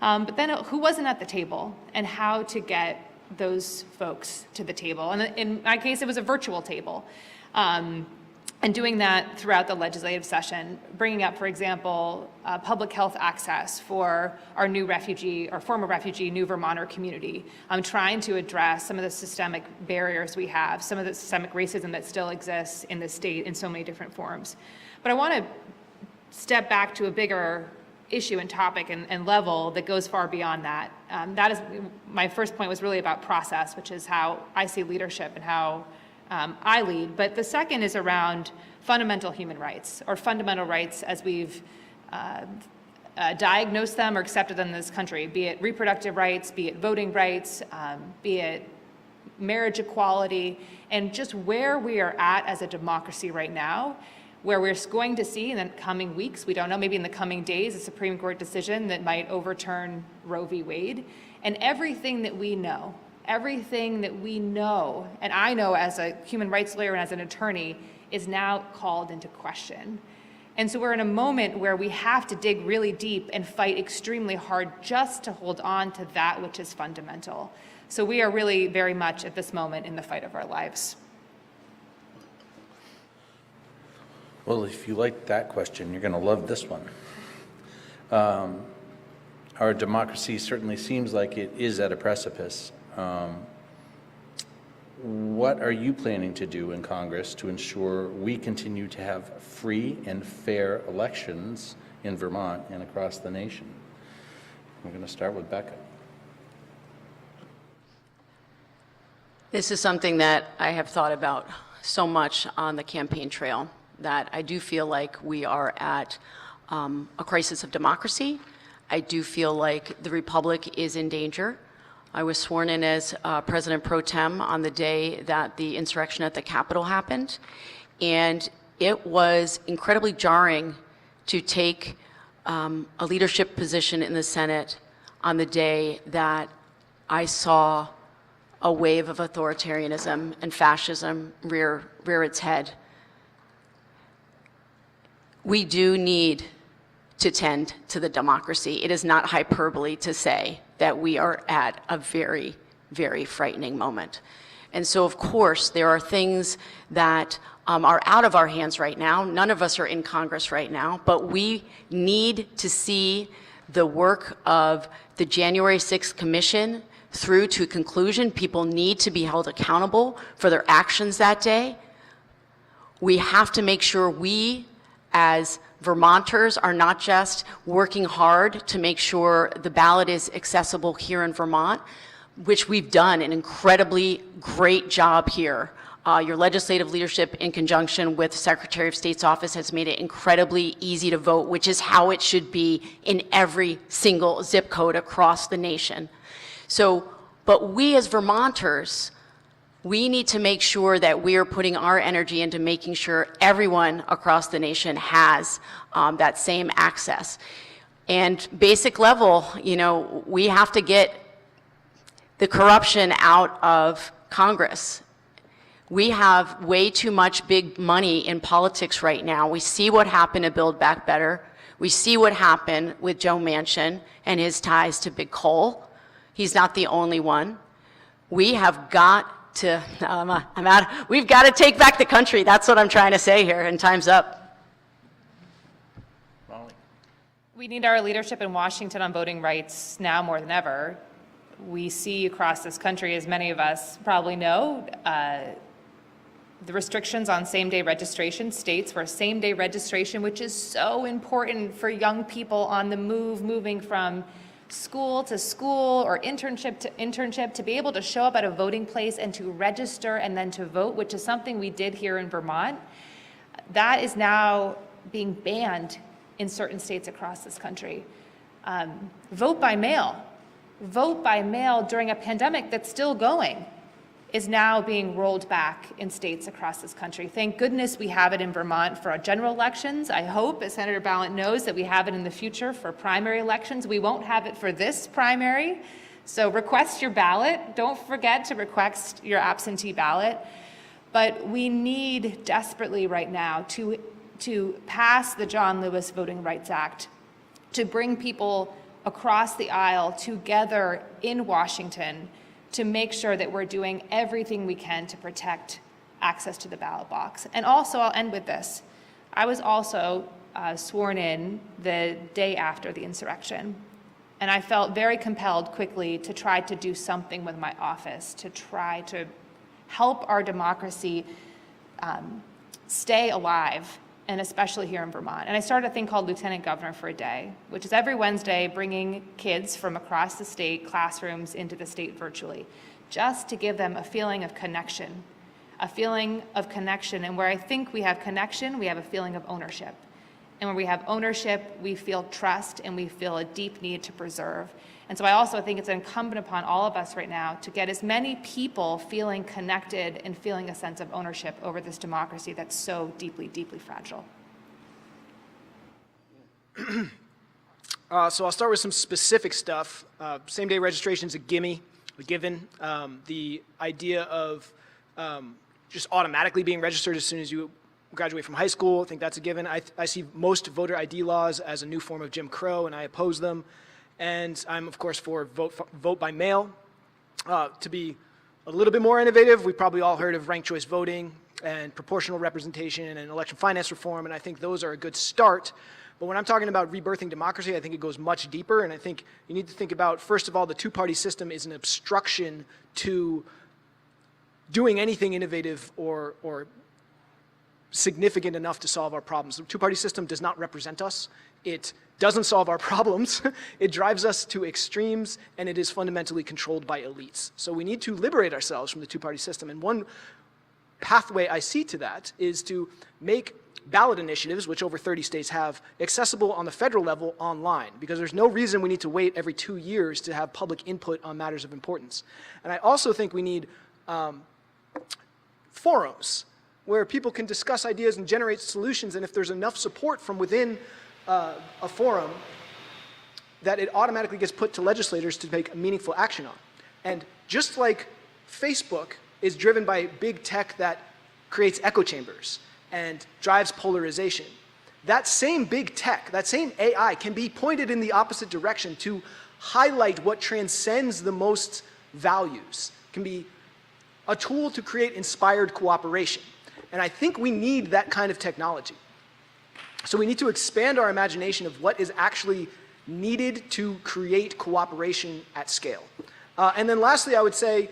But then who wasn't at the table and how to get those folks to the table. And in my case, it was a virtual table. And doing that throughout the legislative session, bringing up, for example, public health access for our new refugee or former refugee New Vermonter community. Trying to address some of the systemic barriers we have, some of the systemic racism that still exists in the state in so many different forms. But I want to step back to a bigger issue and topic and level that goes far beyond that. That is, my first point was really about process, which is how I see leadership and how I lead. But the second is around fundamental human rights, or fundamental rights as we've diagnosed them or accepted them in this country, be it reproductive rights, be it voting rights, be it marriage equality, and just where we are at as a democracy right now, where we're going to see in the coming weeks, we don't know, maybe in the coming days, a Supreme Court decision that might overturn Roe v. Wade, and everything that we know, and I know as a human rights lawyer and as an attorney, is now called into question. And so we're in a moment where we have to dig really deep and fight extremely hard just to hold on to that which is fundamental. So we are really very much at this moment in the fight of our lives. Well, if you like that question, you're going to love this one. Our democracy certainly seems like it is at a precipice. What are you planning to do in Congress to ensure we continue to have free and fair elections in Vermont and across the nation? We're going to start with Becca. This is something that I have thought about so much on the campaign trail, that I do feel like we are at a crisis of democracy. I do feel like the Republic is in danger. I was sworn in as President Pro Tem on the day that the insurrection at the Capitol happened, and it was incredibly jarring to take a leadership position in the Senate on the day that I saw a wave of authoritarianism and fascism rear its head. We do need to tend to the democracy. It is not hyperbole to say that we are at a very, very frightening moment. And so, of course, there are things that are out of our hands right now. None of us are in Congress right now, but we need to see the work of the January 6th Commission through to conclusion. People need to be held accountable for their actions that day. We have to make sure we, as Vermonters, are not just working hard to make sure the ballot is accessible here in Vermont, which we've done an incredibly great job here. Your legislative leadership, in conjunction with Secretary of State's office, has made it incredibly easy to vote, which is how it should be in every single zip code across the nation. So, but we as Vermonters, we need to make sure that we are putting our energy into making sure everyone across the nation has that same access. And basic level, you know, we have to get the corruption out of Congress. We have way too much big money in politics right now. We see what happened to Build Back Better. We see what happened with Joe Manchin and his ties to big coal. He's not the only one. We have got to, we've got to take back the country. That's what I'm trying to say here, and time's up. Molly. We need our leadership in Washington on voting rights now more than ever. We see across this country, as many of us probably know, the restrictions on same-day registration. States where same-day registration, which is so important for young people on the move, moving from school to school or internship to internship, to be able to show up at a voting place and to register and then to vote, which is something we did here in Vermont, that is now being banned in certain states across this country. Vote by mail. Vote by mail during a pandemic that's still going is now being rolled back in states across this country. Thank goodness we have it in Vermont for our general elections. I hope, as Senator Ballant knows, that we have it in the future for primary elections. We won't have it for this primary, so request your ballot. Don't forget to request your absentee ballot. But we need desperately right now to pass the John Lewis Voting Rights Act, to bring people across the aisle together in Washington to make sure that we're doing everything we can to protect access to the ballot box. And also, I'll end with this. I was also sworn in the day after the insurrection, and I felt very compelled quickly to try to do something with my office, to try to help our democracy stay alive, and especially here in Vermont. And I started a thing called Lieutenant Governor for a Day, which is every Wednesday bringing kids from across the state, classrooms into the state virtually, just to give them a feeling of connection, and where I think we have connection, we have a feeling of ownership. And when we have ownership, we feel trust and we feel a deep need to preserve. And so I also think it's incumbent upon all of us right now to get as many people feeling connected and feeling a sense of ownership over this democracy that's so deeply, deeply fragile. So I'll start with some specific stuff. Same-day registration is a given. The idea of just automatically being registered as soon as you graduate from high school, I think that's a given. I see most voter ID laws as a new form of Jim Crow, and I oppose them. And I'm, of course, for vote by mail. To be a little bit more innovative, we've probably all heard of ranked choice voting and proportional representation and election finance reform, and I think those are a good start. But when I'm talking about rebirthing democracy, I think it goes much deeper, and I think you need to think about, first of all, the two-party system is an obstruction to doing anything innovative or significant enough to solve our problems. The two-party system does not represent us. It doesn't solve our problems. It drives us to extremes, and it is fundamentally controlled by elites. So we need to liberate ourselves from the two-party system. And one pathway I see to that is to make ballot initiatives, which over 30 states have, accessible on the federal level online, because there's no reason we need to wait every 2 years to have public input on matters of importance. And I also think we need forums where people can discuss ideas and generate solutions, and if there's enough support from within a forum, that it automatically gets put to legislators to take meaningful action on. And just like Facebook is driven by big tech that creates echo chambers and drives polarization, that same big tech, that same AI can be pointed in the opposite direction to highlight what transcends the most values, can be a tool to create inspired cooperation. And I think we need that kind of technology. So we need to expand our imagination of what is actually needed to create cooperation at scale. And then lastly, I would say,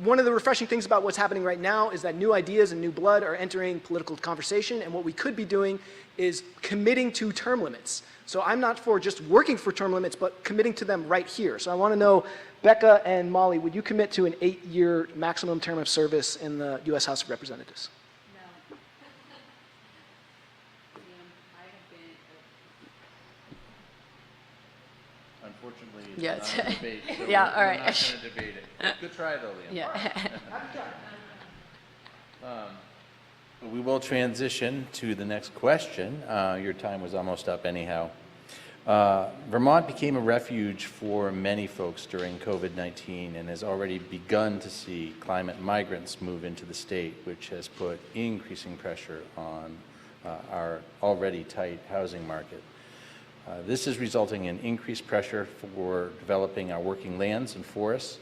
one of the refreshing things about what's happening right now is that new ideas and new blood are entering political conversation, and what we could be doing is committing to term limits. So I'm not for just working for term limits, but committing to them right here. So I want to know, Becca and Molly, would you commit to an 8-year maximum term of service in the U.S. House of Representatives? Unfortunately, it's Yeah, not a debate, so yeah, we're all right. not going to debate it. Good try, though, Liam. Yeah. We will transition to the next question. Your time was almost up anyhow. Vermont became a refuge for many folks during COVID-19 and has already begun to see climate migrants move into the state, which has put increasing pressure on our already tight housing market. This is resulting in increased pressure for developing our working lands and forests.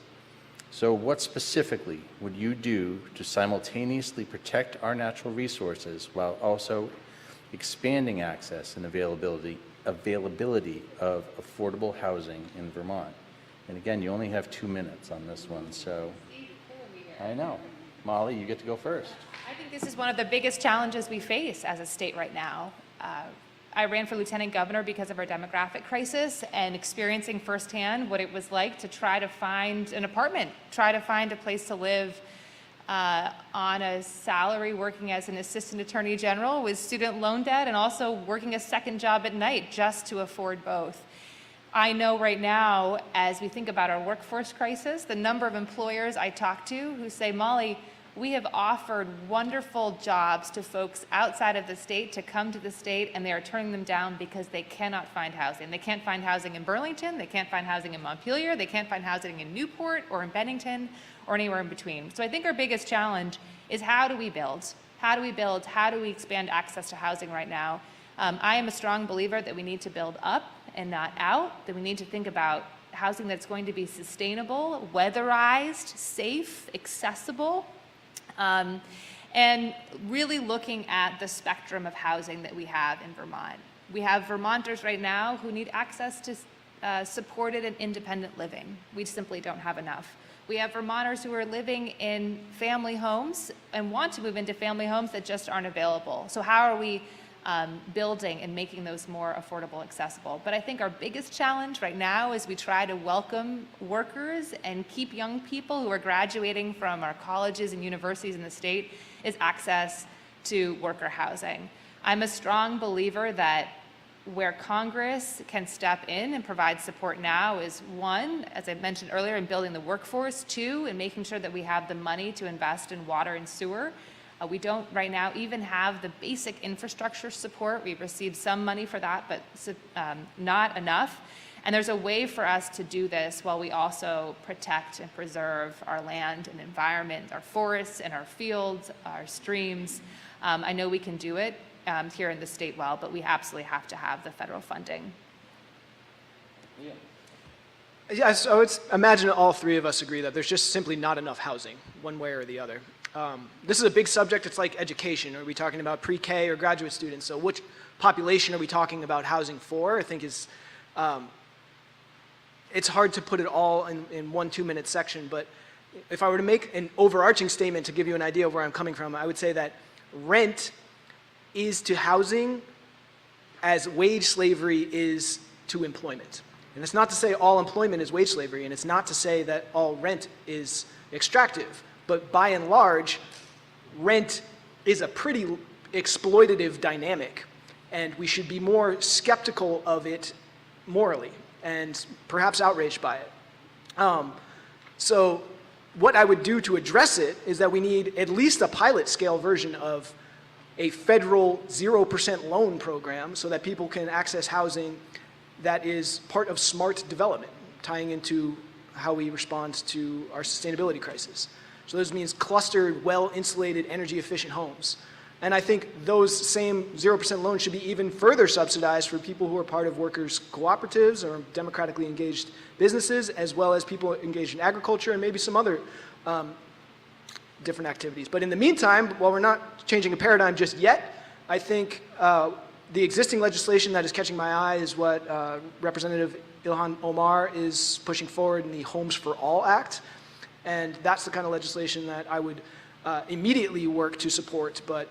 So what specifically would you do to simultaneously protect our natural resources while also expanding access and availability of affordable housing in Vermont? And again, you only have 2 minutes on this one, so I know. Molly, you get to go first. I think this is one of the biggest challenges we face as a state right now. I ran for lieutenant governor because of our demographic crisis and experiencing firsthand what it was like to try to find an apartment, try to find a place to live on a salary working as an assistant attorney general with student loan debt and also working a second job at night just to afford both. I know right now, as we think about our workforce crisis, the number of employers I talk to who say, Molly, we have offered wonderful jobs to folks outside of the state to come to the state, and they are turning them down because they cannot find housing. They can't find housing in Burlington, they can't find housing in Montpelier, they can't find housing in Newport or in Bennington or anywhere in between. So I think our biggest challenge is how do we build? How do we build? How do we expand access to housing right now? I am a strong believer that we need to build up and not out, that we need to think about housing that's going to be sustainable, weatherized, safe, accessible, and really looking at the spectrum of housing that we have in Vermont. We have Vermonters right now who need access to supported and independent living. We simply don't have enough. We have Vermonters who are living in family homes and want to move into family homes that just aren't available. So how are we building and making those more affordable, accessible? But I think our biggest challenge right now as we try to welcome workers and keep young people who are graduating from our colleges and universities in the state is access to worker housing. I'm a strong believer that where Congress can step in and provide support now is one, as I mentioned earlier, in building the workforce, two, in making sure that we have the money to invest in water and sewer. We don't right now even have the basic infrastructure support. We've received some money for that, but not enough. And there's a way for us to do this while we also protect and preserve our land and environment, our forests and our fields, our streams. I know we can do it here in the state well, but we absolutely have to have the federal funding. Yeah, so I would imagine all three of us agree that there's just simply not enough housing, one way or the other. This is a big subject. It's like education. Are we talking about pre-K or graduate students? So which population are we talking about housing for? I think is, it's hard to put it all in one 2-minute section, but if I were to make an overarching statement to give you an idea of where I'm coming from, I would say that rent is to housing as wage slavery is to employment. And it's not to say all employment is wage slavery, and it's not to say that all rent is extractive. But by and large, rent is a pretty exploitative dynamic, and we should be more skeptical of it morally and perhaps outraged by it. So what I would do to address it is that we need at least a pilot scale version of a federal 0% loan program so that people can access housing that is part of smart development, tying into how we respond to our sustainability crisis. So this means clustered, well-insulated, energy-efficient homes. And I think those same 0% loans should be even further subsidized for people who are part of workers' cooperatives or democratically engaged businesses, as well as people engaged in agriculture and maybe some other different activities. But in the meantime, while we're not changing a paradigm just yet, I think the existing legislation that is catching my eye is what Representative Ilhan Omar is pushing forward in the Homes for All Act. And that's the kind of legislation that I would immediately work to support. But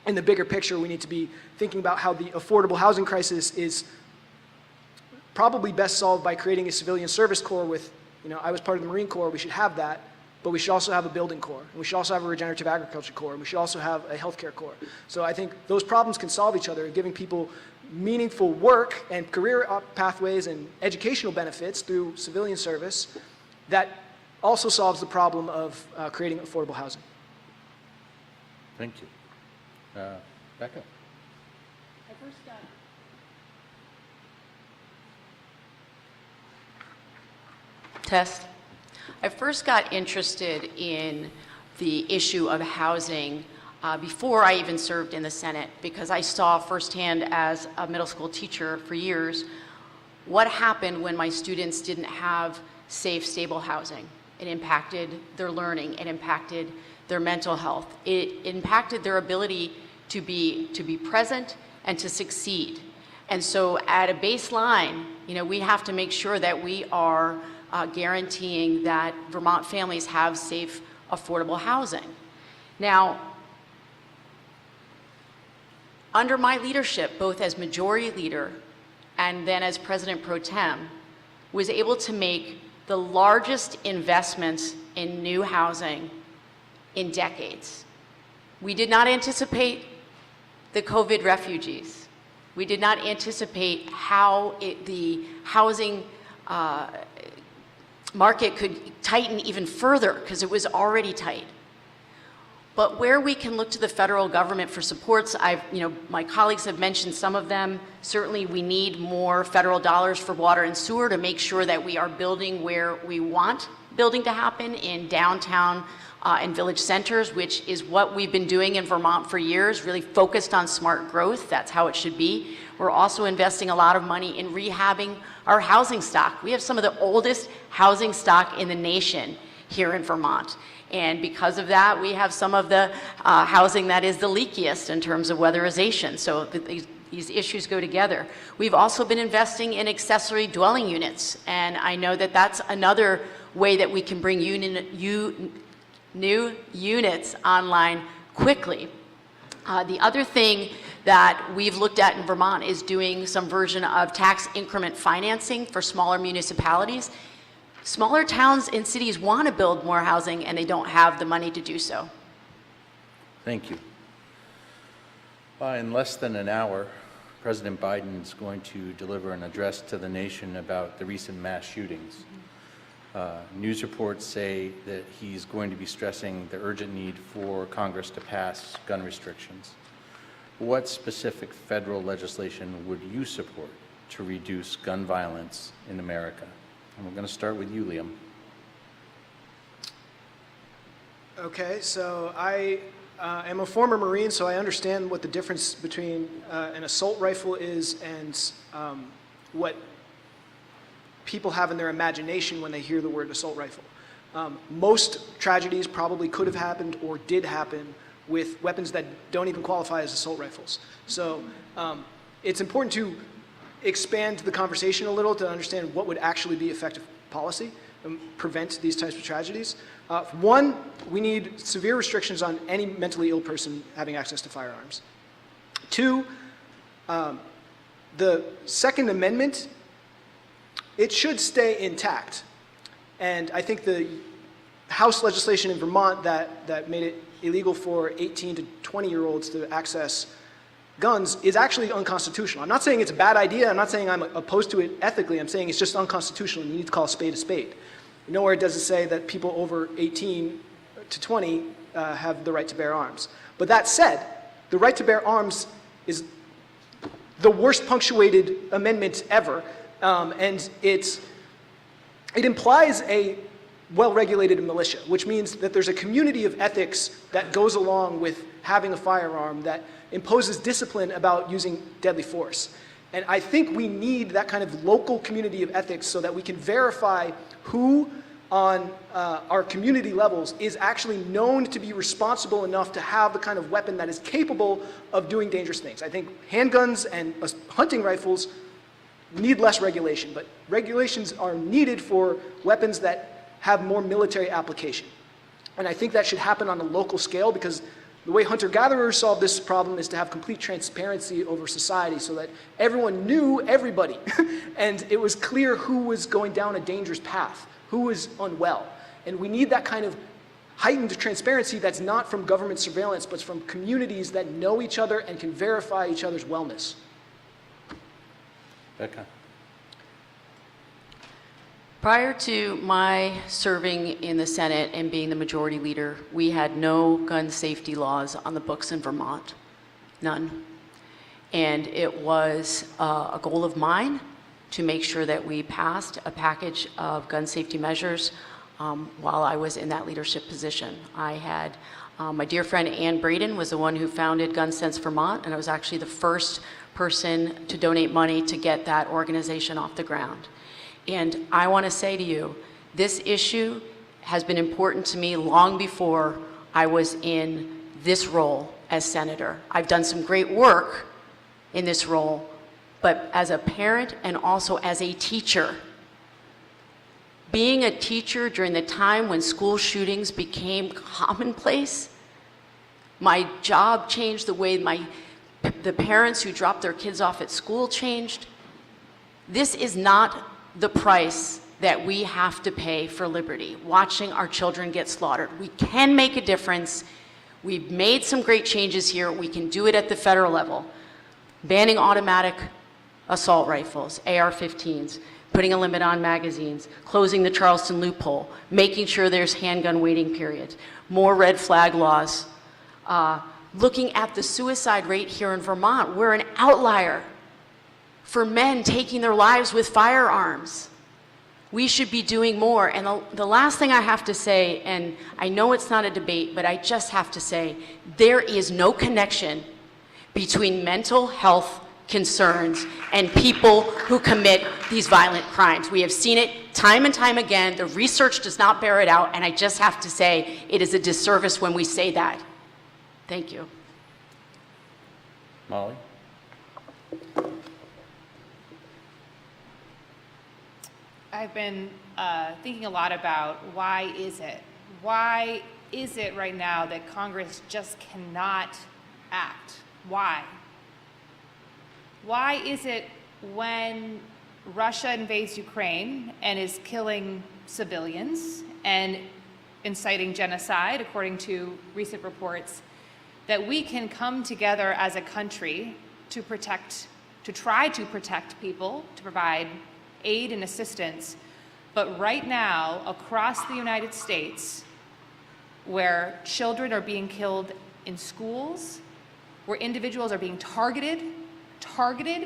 in the bigger picture, we need to be thinking about how the affordable housing crisis is probably best solved by creating a civilian service corps with, I was part of the Marine Corps, we should have that, but we should also have a building corps, and we should also have a regenerative agriculture corps, and we should also have a healthcare corps. So I think those problems can solve each other, giving people meaningful work and career pathways and educational benefits through civilian service that also solves the problem of creating affordable housing. Thank you. Becca? Test. I first got interested in the issue of housing before I even served in the Senate, because I saw firsthand as a middle school teacher for years what happened when my students didn't have safe, stable housing. It impacted their learning, it impacted their mental health, it impacted their ability to be present and to succeed. And so at a baseline, we have to make sure that we are guaranteeing that Vermont families have safe, affordable housing. Now, under my leadership, both as majority leader and then as president pro tem, was able to make the largest investments in new housing in decades. We did not anticipate the COVID refugees. We did not anticipate how the housing market could tighten even further, because it was already tight. But where we can look to the federal government for supports, my colleagues have mentioned some of them. Certainly we need more federal dollars for water and sewer to make sure that we are building where we want building to happen in downtown and village centers, which is what we've been doing in Vermont for years, really focused on smart growth. That's how it should be. We're also investing a lot of money in rehabbing our housing stock. We have some of the oldest housing stock in the nation here in Vermont. And because of that, we have some of the housing that is the leakiest in terms of weatherization. So these issues go together. We've also been investing in accessory dwelling units. And I know that that's another way that we can bring new units online quickly. The other thing that we've looked at in Vermont is doing some version of tax increment financing for smaller municipalities. Smaller towns and cities want to build more housing, and they don't have the money to do so. Thank you. In less than an hour, President Biden is going to deliver an address to the nation about the recent mass shootings. News reports say that he's going to be stressing the urgent need for Congress to pass gun restrictions. What specific federal legislation would you support to reduce gun violence in America? And we're going to start with you, Liam. Okay, so I am a former Marine, so I understand what the difference between an assault rifle is and what people have in their imagination when they hear the word assault rifle. Most tragedies probably could have happened or did happen with weapons that don't even qualify as assault rifles. So it's important to expand the conversation a little to understand what would actually be effective policy and prevent these types of tragedies. One, we need severe restrictions on any mentally ill person having access to firearms. Two, the Second Amendment, it should stay intact. And I think the House legislation in Vermont that made it illegal for 18 to 20-year-olds to access guns is actually unconstitutional. I'm not saying it's a bad idea. I'm not saying I'm opposed to it ethically. I'm saying it's just unconstitutional, and you need to call a spade a spade. Nowhere does it say that people over 18 to 20 have the right to bear arms. But that said, the right to bear arms is the worst punctuated amendment ever, and it implies a well-regulated militia, which means that there's a community of ethics that goes along with having a firearm that imposes discipline about using deadly force. And I think we need that kind of local community of ethics so that we can verify who on our community levels is actually known to be responsible enough to have the kind of weapon that is capable of doing dangerous things. I think handguns and hunting rifles need less regulation, but regulations are needed for weapons that have more military application. And I think that should happen on a local scale, because the way hunter-gatherers solve this problem is to have complete transparency over society so that everyone knew everybody and it was clear who was going down a dangerous path, who was unwell. And we need that kind of heightened transparency that's not from government surveillance, but from communities that know each other and can verify each other's wellness. Becca. Prior to my serving in the Senate and being the majority leader, we had no gun safety laws on the books in Vermont. None. And it was a goal of mine to make sure that we passed a package of gun safety measures while I was in that leadership position. I had my dear friend Ann Braden was the one who founded Gun Sense Vermont, and I was actually the first person to donate money to get that organization off the ground. And I want to say to you, this issue has been important to me long before I was in this role as senator. I've done some great work in this role, but as a parent and also as a teacher, being a teacher during the time when school shootings became commonplace, my job changed, the way the parents who dropped their kids off at school changed. This is not the price that we have to pay for liberty, watching our children get slaughtered. We can make a difference. We've made some great changes here. We can do it at the federal level. Banning automatic assault rifles, AR-15s, putting a limit on magazines, closing the Charleston loophole, making sure there's handgun waiting periods, more red flag laws, looking at the suicide rate here in Vermont. We're an outlier for men taking their lives with firearms. We should be doing more. And the last thing I have to say, and I know it's not a debate, but I just have to say, there is no connection between mental health concerns and people who commit these violent crimes. We have seen it time and time again. The research does not bear it out, and I just have to say it is a disservice when we say that. Thank you. Molly? I've been thinking a lot about why is it right now that Congress just cannot act? Why? Why is it when Russia invades Ukraine and is killing civilians and inciting genocide, according to recent reports, that we can come together as a country to try to protect people, to provide aid and assistance, but right now, across the United States, where children are being killed in schools, where individuals are being targeted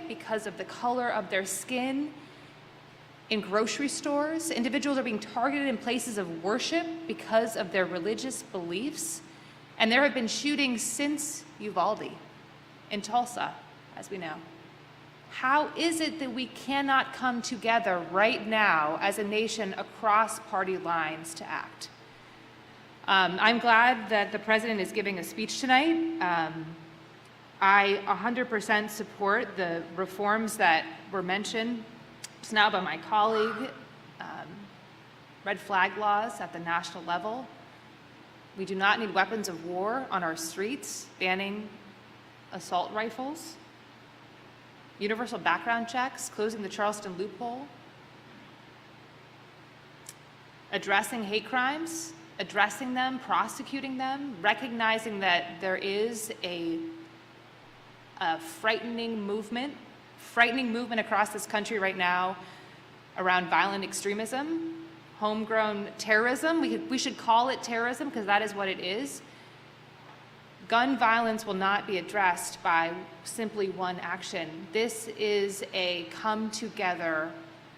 because of the color of their skin, in grocery stores, individuals are being targeted in places of worship because of their religious beliefs, and there have been shootings since Uvalde in Tulsa, as we know. How is it that we cannot come together right now as a nation across party lines to act? I'm glad that the president is giving a speech tonight. I 100% support the reforms that were mentioned just now by my colleague, red flag laws at the national level. We do not need weapons of war on our streets, banning assault rifles. Universal background checks, closing the Charleston loophole, addressing hate crimes, addressing them, prosecuting them, recognizing that there is a frightening movement across this country right now around violent extremism, homegrown terrorism. We should call it terrorism because that is what it is. Gun violence will not be addressed by simply one action. This is a come together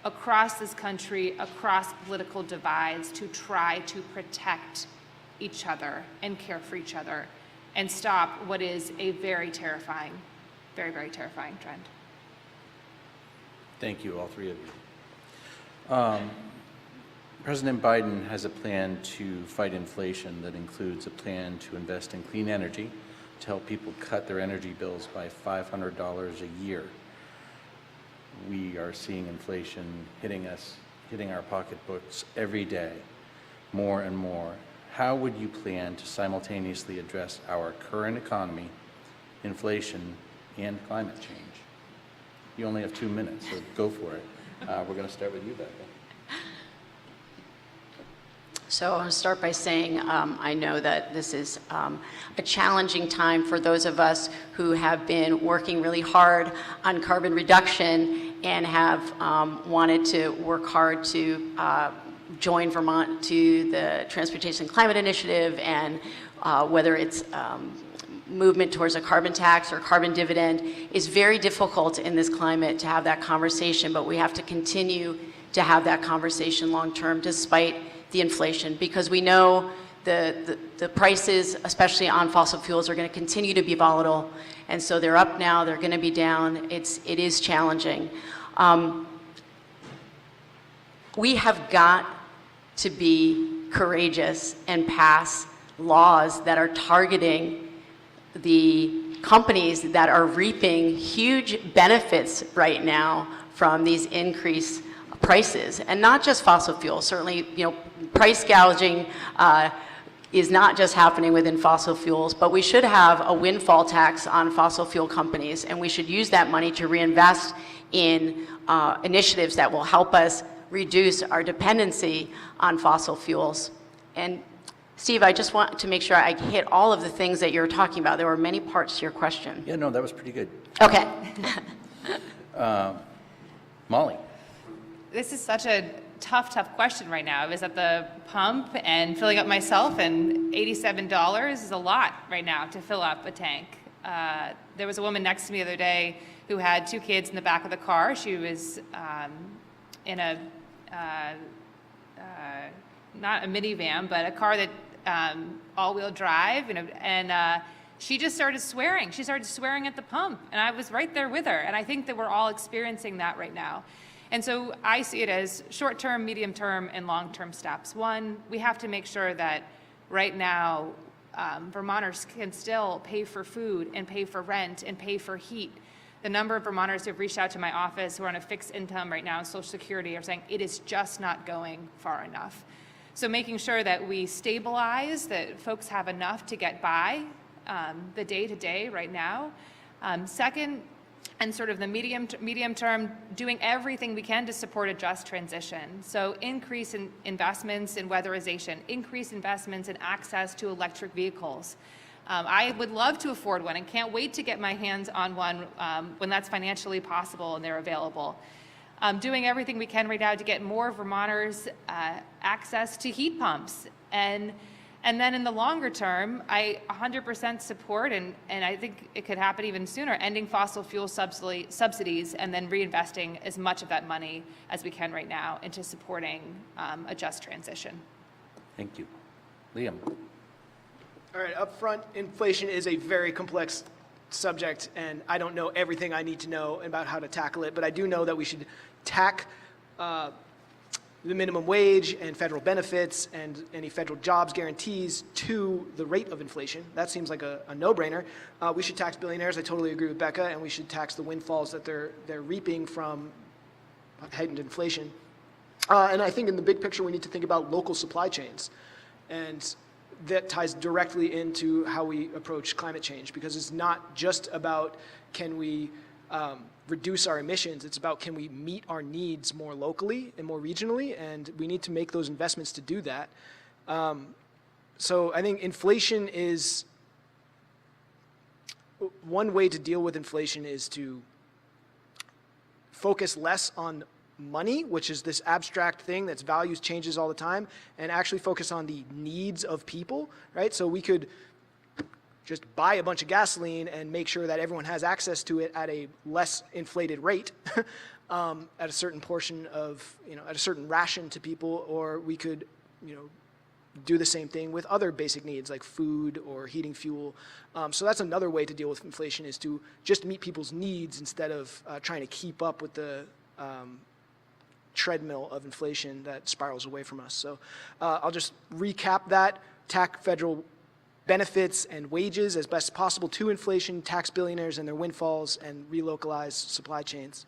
across this country, across political divides, to try to protect each other and care for each other and stop what is a very terrifying, very, very terrifying trend. Thank you, all three of you. President Biden has a plan to fight inflation that includes a plan to invest in clean energy to help people cut their energy bills by $500 a year. We are seeing inflation hitting our pocketbooks every day, more and more. How would you plan to simultaneously address our current economy, inflation, and climate change? You only have 2 minutes, so go for it. We're going to start with you, Becca. So I want to start by saying I know that this is a challenging time for those of us who have been working really hard on carbon reduction and have wanted to work hard to join Vermont to the Transportation Climate Initiative, and whether it's movement towards a carbon tax or carbon dividend. Is very difficult in this climate to have that conversation, but we have to continue to have that conversation long term despite the inflation, because we know the prices, especially on fossil fuels, are going to continue to be volatile, and so they're up now, they're going to be down. It is challenging. We have got to be courageous and pass laws that are targeting the companies that are reaping huge benefits right now from these increased prices, and not just fossil fuels. Certainly, price gouging is not just happening within fossil fuels, but we should have a windfall tax on fossil fuel companies, and we should use that money to reinvest in initiatives that will help us reduce our dependency on fossil fuels. And Steve, I just want to make sure I hit all of the things that you're talking about. There were many parts to your question. Yeah, no, that was pretty good. Okay. Molly. This is such a tough question right now. I was at the pump and filling up myself, and $87 is a lot right now to fill up a tank. There was a woman next to me the other day who had 2 kids in the back of the car. She was in a, not a minivan, but a car that all-wheel drive, and she just started swearing. She started swearing at the pump, and I was right there with her. And I think that we're all experiencing that right now. And so I see it as short-term, medium-term, and long-term steps. One, we have to make sure that right now Vermonters can still pay for food and pay for rent and pay for heat. The number of Vermonters who have reached out to my office who are on a fixed income right now in Social Security are saying it is just not going far enough. So making sure that we stabilize, that folks have enough to get by the day-to-day right now. Second, and sort of the medium term, doing everything we can to support a just transition. So increase in investments in weatherization, increase investments in access to electric vehicles. I would love to afford one and can't wait to get my hands on one when that's financially possible and they're available. Doing everything we can right now to get more Vermonters access to heat pumps. And then in the longer term, I 100% support, and I think it could happen even sooner, ending fossil fuel subsidies and then reinvesting as much of that money as we can right now into supporting a just transition. Thank you. Liam. All right, up front, inflation is a very complex subject, and I don't know everything I need to know about how to tackle it, but I do know that we should tack the minimum wage and federal benefits and any federal jobs guarantees to the rate of inflation. That seems like a no-brainer. We should tax billionaires. I totally agree with Becca, and we should tax the windfalls that they're reaping from heightened inflation. And I think in the big picture, we need to think about local supply chains, and that ties directly into how we approach climate change, because it's not just about can we reduce our emissions, it's about can we meet our needs more locally and more regionally, and we need to make those investments to do that. So I think inflation is, one way to deal with inflation is to focus less on money, which is this abstract thing that's values changes all the time, and actually focus on the needs of people, right? So we could just buy a bunch of gasoline and make sure that everyone has access to it at a less inflated rate at a certain portion of, at a certain ration to people, or we could, do the same thing with other basic needs like food or heating fuel. So that's another way to deal with inflation, is to just meet people's needs instead of trying to keep up with the treadmill of inflation that spirals away from us. So I'll just recap that. Tack federal benefits and wages as best as possible to inflation, tax billionaires and their windfalls, and relocalize supply chains.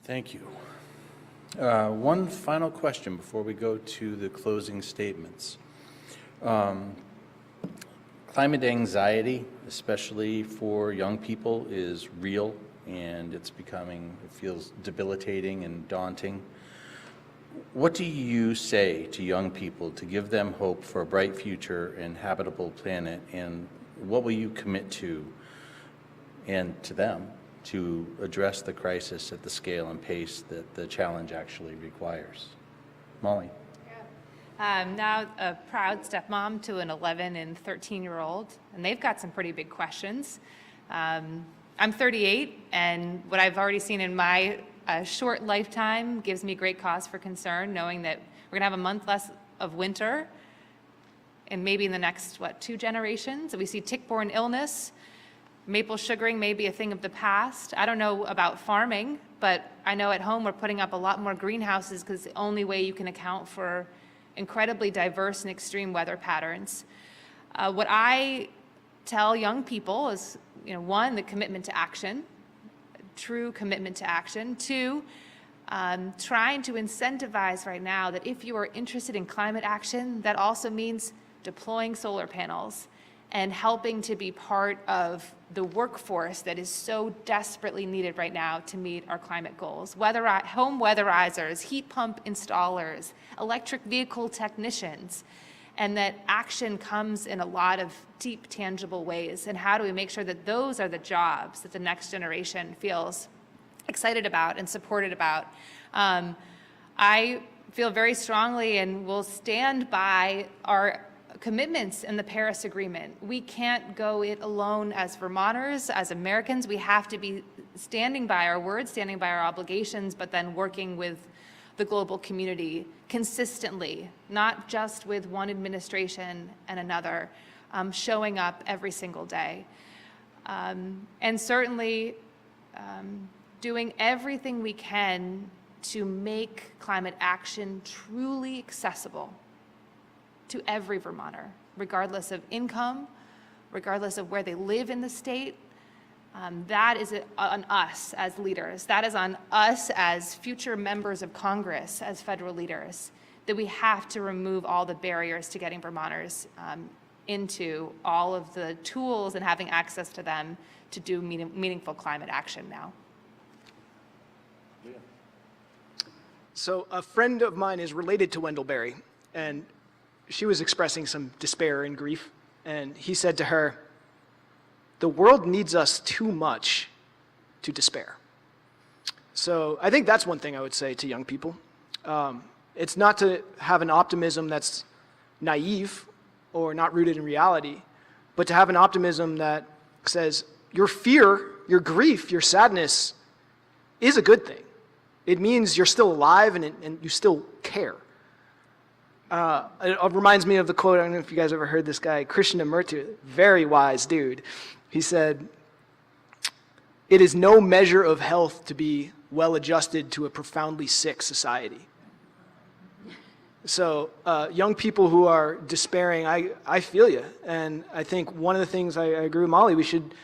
Thank you. One final question before we go to the closing statements. Climate anxiety, especially for young people, is real, and it feels debilitating and daunting. What do you say to young people to give them hope for a bright future and habitable planet, and what will you commit to and to them to address the crisis at the scale and pace that the challenge actually requires? Molly. Now a proud stepmom to an 11 and 13-year-old, and they've got some pretty big questions. I'm 38, and what I've already seen in my short lifetime gives me great cause for concern, knowing that we're going to have a month less of winter, and maybe in the next, 2 generations. We see tick-borne illness. Maple sugaring may be a thing of the past. I don't know about farming, but I know at home we're putting up a lot more greenhouses because it's the only way you can account for incredibly diverse and extreme weather patterns. What I tell young people is, one, the commitment to action, true commitment to action. 2, trying to incentivize right now that if you are interested in climate action, that also means deploying solar panels and helping to be part of the workforce that is so desperately needed right now to meet our climate goals. Home weatherizers, heat pump installers, electric vehicle technicians, and that action comes in a lot of deep, tangible ways. And how do we make sure that those are the jobs that the next generation feels excited about and supported about? I feel very strongly and will stand by our commitments in the Paris Agreement. We can't go it alone as Vermonters, as Americans. We have to be standing by our words, standing by our obligations, but then working with the global community consistently, not just with one administration and another, showing up every single day. And certainly doing everything we can to make climate action truly accessible to every Vermonter, regardless of income, regardless of where they live in the state. That is on us as leaders. That is on us as future members of Congress, as federal leaders, that we have to remove all the barriers to getting Vermonters into all of the tools and having access to them to do meaningful climate action now. So a friend of mine is related to Wendell Berry, and she was expressing some despair and grief, and he said to her, "The world needs us too much to despair." So I think that's one thing I would say to young people. It's not to have an optimism that's naive or not rooted in reality, but to have an optimism that says your fear, your grief, your sadness is a good thing. It means you're still alive and you still care. It reminds me of the quote, I don't know if you guys ever heard this guy, Krishnamurti, very wise dude. He said, "It is no measure of health to be well adjusted to a profoundly sick society." So young people who are despairing, I feel you. And I think one of the things, I agree with Molly, we should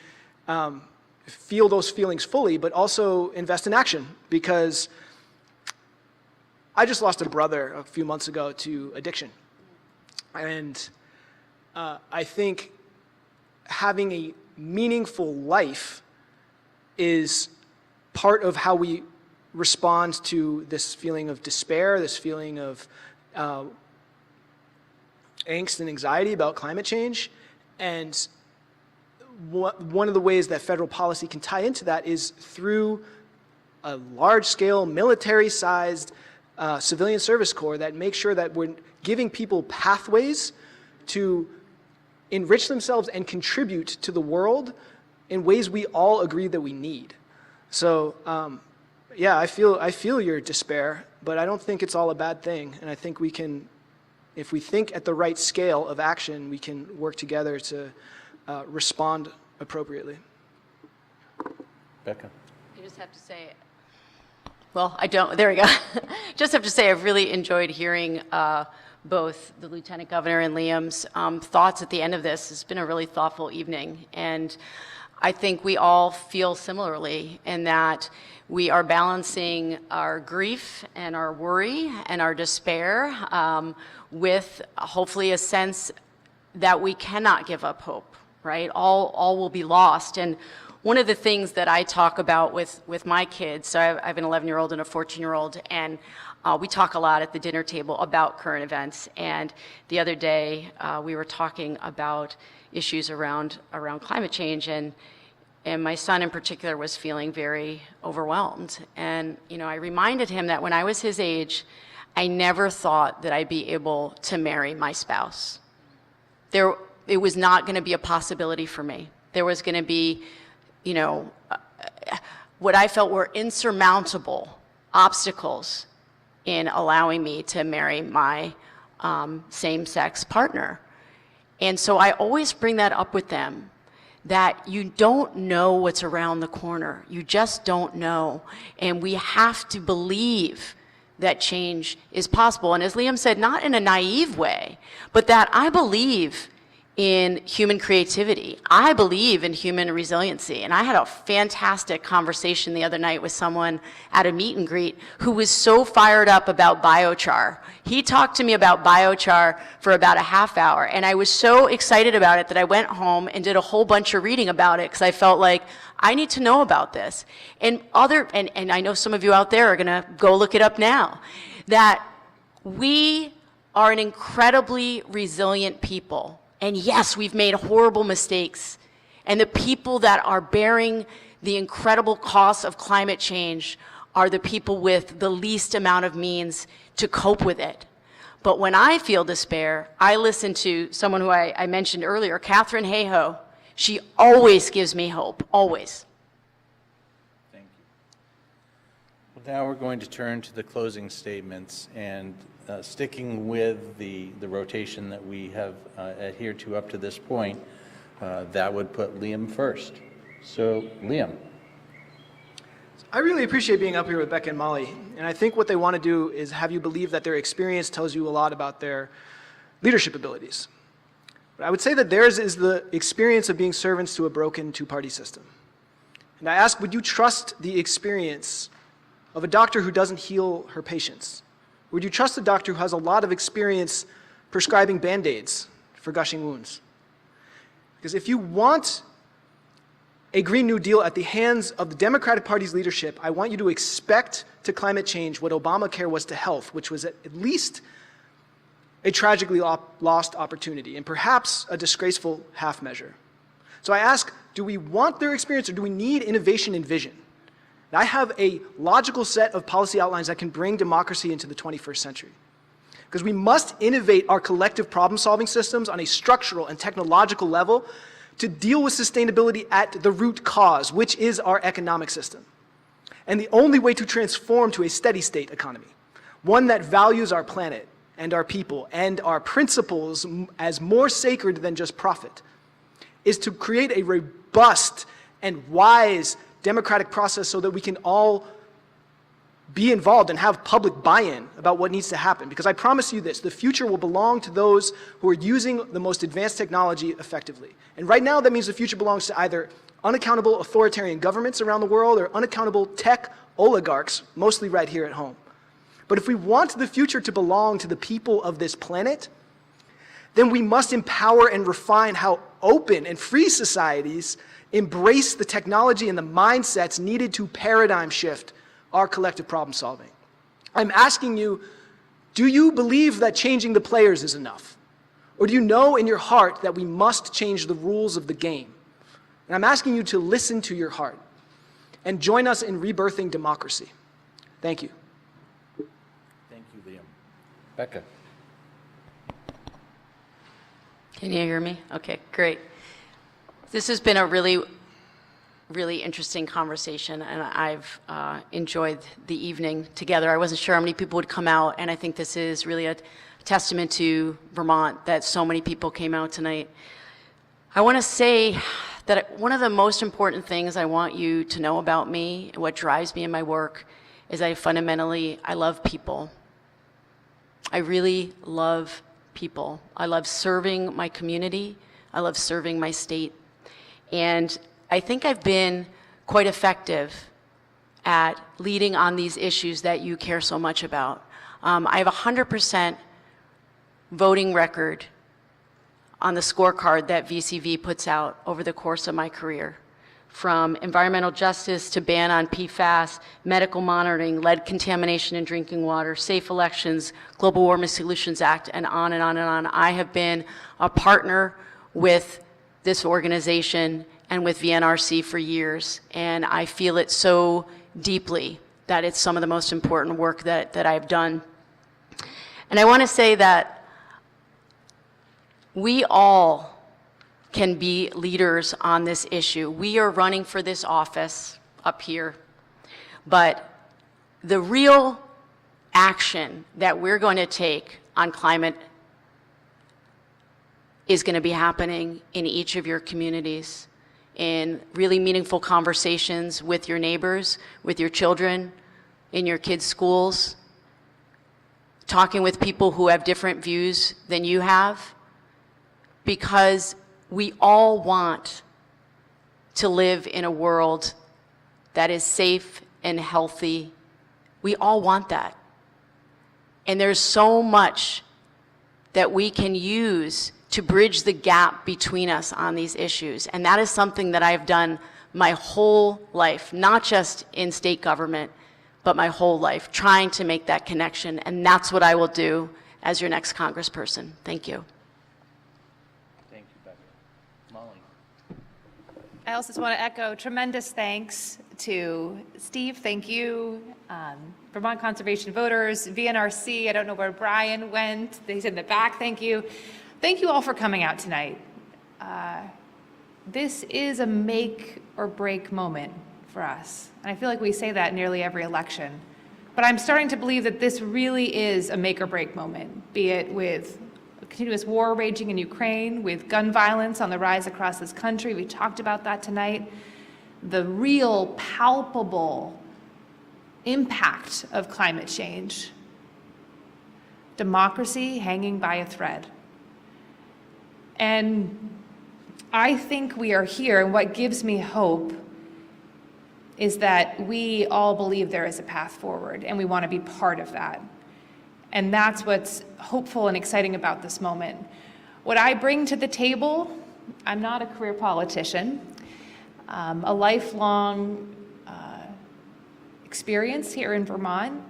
feel those feelings fully, but also invest in action. Because I just lost a brother a few months ago to addiction. And I think having a meaningful life is part of how we respond to this feeling of despair, this feeling of angst and anxiety about climate change. And one of the ways that federal policy can tie into that is through a large-scale, military-sized civilian service corps that makes sure that we're giving people pathways to enrich themselves and contribute to the world in ways we all agree that we need. So, yeah, I feel your despair, but I don't think it's all a bad thing. And I think we can, if we think at the right scale of action, we can work together to respond appropriately. Becca. I just have to say, Well, I don't, there we go. Just have to say, I've really enjoyed hearing both the Lieutenant Governor and Liam's thoughts at the end of this. It's been a really thoughtful evening, and I think we all feel similarly in that we are balancing our grief and our worry and our despair with hopefully a sense that we cannot give up hope, right? All will be lost. And one of the things that I talk about with my kids, so I have an 11-year-old and a 14-year-old, and we talk a lot at the dinner table about current events. And the other day, we were talking about issues around climate change, and my son in particular was feeling very overwhelmed. And, I reminded him that when I was his age, I never thought that I'd be able to marry my spouse. It was not going to be a possibility for me. There was going to be, what I felt were insurmountable obstacles in allowing me to marry my same-sex partner. And so I always bring that up with them, that you don't know what's around the corner. You just don't know. And we have to believe that change is possible. And as Liam said, not in a naive way, but that I believe in human creativity. I believe in human resiliency. And I had a fantastic conversation the other night with someone at a meet and greet who was so fired up about biochar. He talked to me about biochar for about a half hour, and I was so excited about it that I went home and did a whole bunch of reading about it because I felt like I need to know about this. And I know some of you out there are gonna go look it up now, that we are an incredibly resilient people. And yes, we've made horrible mistakes. And the people that are bearing the incredible costs of climate change are the people with the least amount of means to cope with it. But when I feel despair, I listen to someone who I mentioned earlier, Catherine Hayhoe. She always gives me hope, always. Thank you. Well, now we're going to turn to the closing statements, and sticking with the rotation that we have adhered to up to this point, that would put Liam first. So, Liam. I really appreciate being up here with Becca and Molly, and I think what they want to do is have you believe that their experience tells you a lot about their leadership abilities. But I would say that theirs is the experience of being servants to a broken two-party system. And I ask, would you trust the experience of a doctor who doesn't heal her patients? Would you trust a doctor who has a lot of experience prescribing Band-Aids for gushing wounds? Because if you want a Green New Deal at the hands of the Democratic Party's leadership, I want you to expect to climate change what Obamacare was to health, which was at least a tragically lost opportunity and perhaps a disgraceful half measure. So I ask, do we want their experience or do we need innovation and vision? And I have a logical set of policy outlines that can bring democracy into the 21st century. Because we must innovate our collective problem-solving systems on a structural and technological level to deal with sustainability at the root cause, which is our economic system. And the only way to transform to a steady state economy, one that values our planet and our people and our principles as more sacred than just profit, is to create a robust and wise democratic process so that we can all be involved and have public buy-in about what needs to happen. Because I promise you this, the future will belong to those who are using the most advanced technology effectively. And right now that means the future belongs to either unaccountable authoritarian governments around the world or unaccountable tech oligarchs, mostly right here at home. But if we want the future to belong to the people of this planet, then we must empower and refine how open and free societies embrace the technology and the mindsets needed to paradigm shift our collective problem solving. I'm asking you, do you believe that changing the players is enough? Or do you know in your heart that we must change the rules of the game? And I'm asking you to listen to your heart and join us in rebirthing democracy. Thank you. Thank you, Liam. Becca. Can you hear me? Okay, great. This has been a really interesting conversation, and I've enjoyed the evening together. I wasn't sure how many people would come out, and I think this is really a testament to Vermont that so many people came out tonight. I want to say that one of the most important things I want you to know about me, what drives me in my work, is I love people. I really love people. I love serving my community. I love serving my state. And I think I've been quite effective at leading on these issues that you care so much about. I have a 100% voting record on the scorecard that VCV puts out over the course of my career, from environmental justice to ban on PFAS, medical monitoring, lead contamination in drinking water, safe elections, Global Warming Solutions Act, and on and on and on. I have been a partner with this organization and with VNRC for years, and I feel it so deeply that it's some of the most important work that I've done. And I want to say that we all can be leaders on this issue. We are running for this office up here, but the real action that we're going to take on climate is going to be happening in each of your communities, in really meaningful conversations with your neighbors, with your children, in your kids' schools, talking with people who have different views than you have, because we all want to live in a world that is safe and healthy. We all want that. And there's so much that we can use to bridge the gap between us on these issues. And that is something that I've done my whole life, not just in state government, but my whole life, trying to make that connection. And that's what I will do as your next congressperson. Thank you. Thank you, Becca. Molly. I also just want to echo tremendous thanks to Steve, thank you, Vermont Conservation Voters, VNRC, I don't know where Brian went, he's in the back, thank you. Thank you all for coming out tonight. This is a make or break moment for us. And I feel like we say that nearly every election. But I'm starting to believe that this really is a make or break moment, be it with a continuous war raging in Ukraine, with gun violence on the rise across this country. We talked about that tonight. The real palpable impact of climate change. Democracy hanging by a thread. And I think we are here, and what gives me hope is that we all believe there is a path forward, and we want to be part of that. And that's what's hopeful and exciting about this moment. What I bring to the table, I'm not a career politician, a lifelong experience here in Vermont,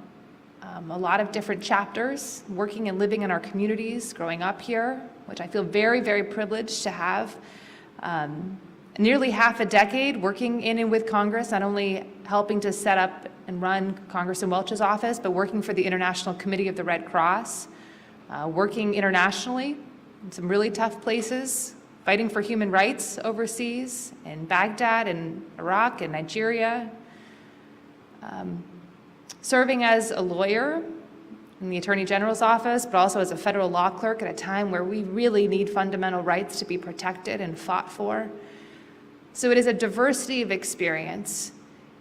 a lot of different chapters, working and living in our communities, growing up here, which I feel very, very privileged to have. Nearly half a decade working in and with Congress, not only helping to set up and run Congressman Welch's office, but working for the International Committee of the Red Cross, working internationally in some really tough places, fighting for human rights overseas in Baghdad and Iraq and Nigeria, serving as a lawyer in the Attorney General's office, but also as a federal law clerk at a time where we really need fundamental rights to be protected and fought for. So it is a diversity of experience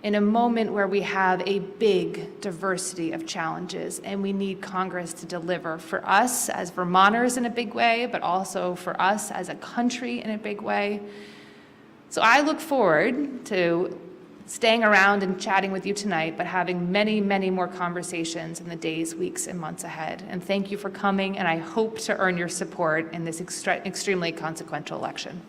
in a moment where we have a big diversity of challenges, and we need Congress to deliver for us as Vermonters in a big way, but also for us as a country in a big way. So I look forward to staying around and chatting with you tonight, but having many, many more conversations in the days, weeks, and months ahead. And thank you for coming, and I hope to earn your support in this extremely consequential election.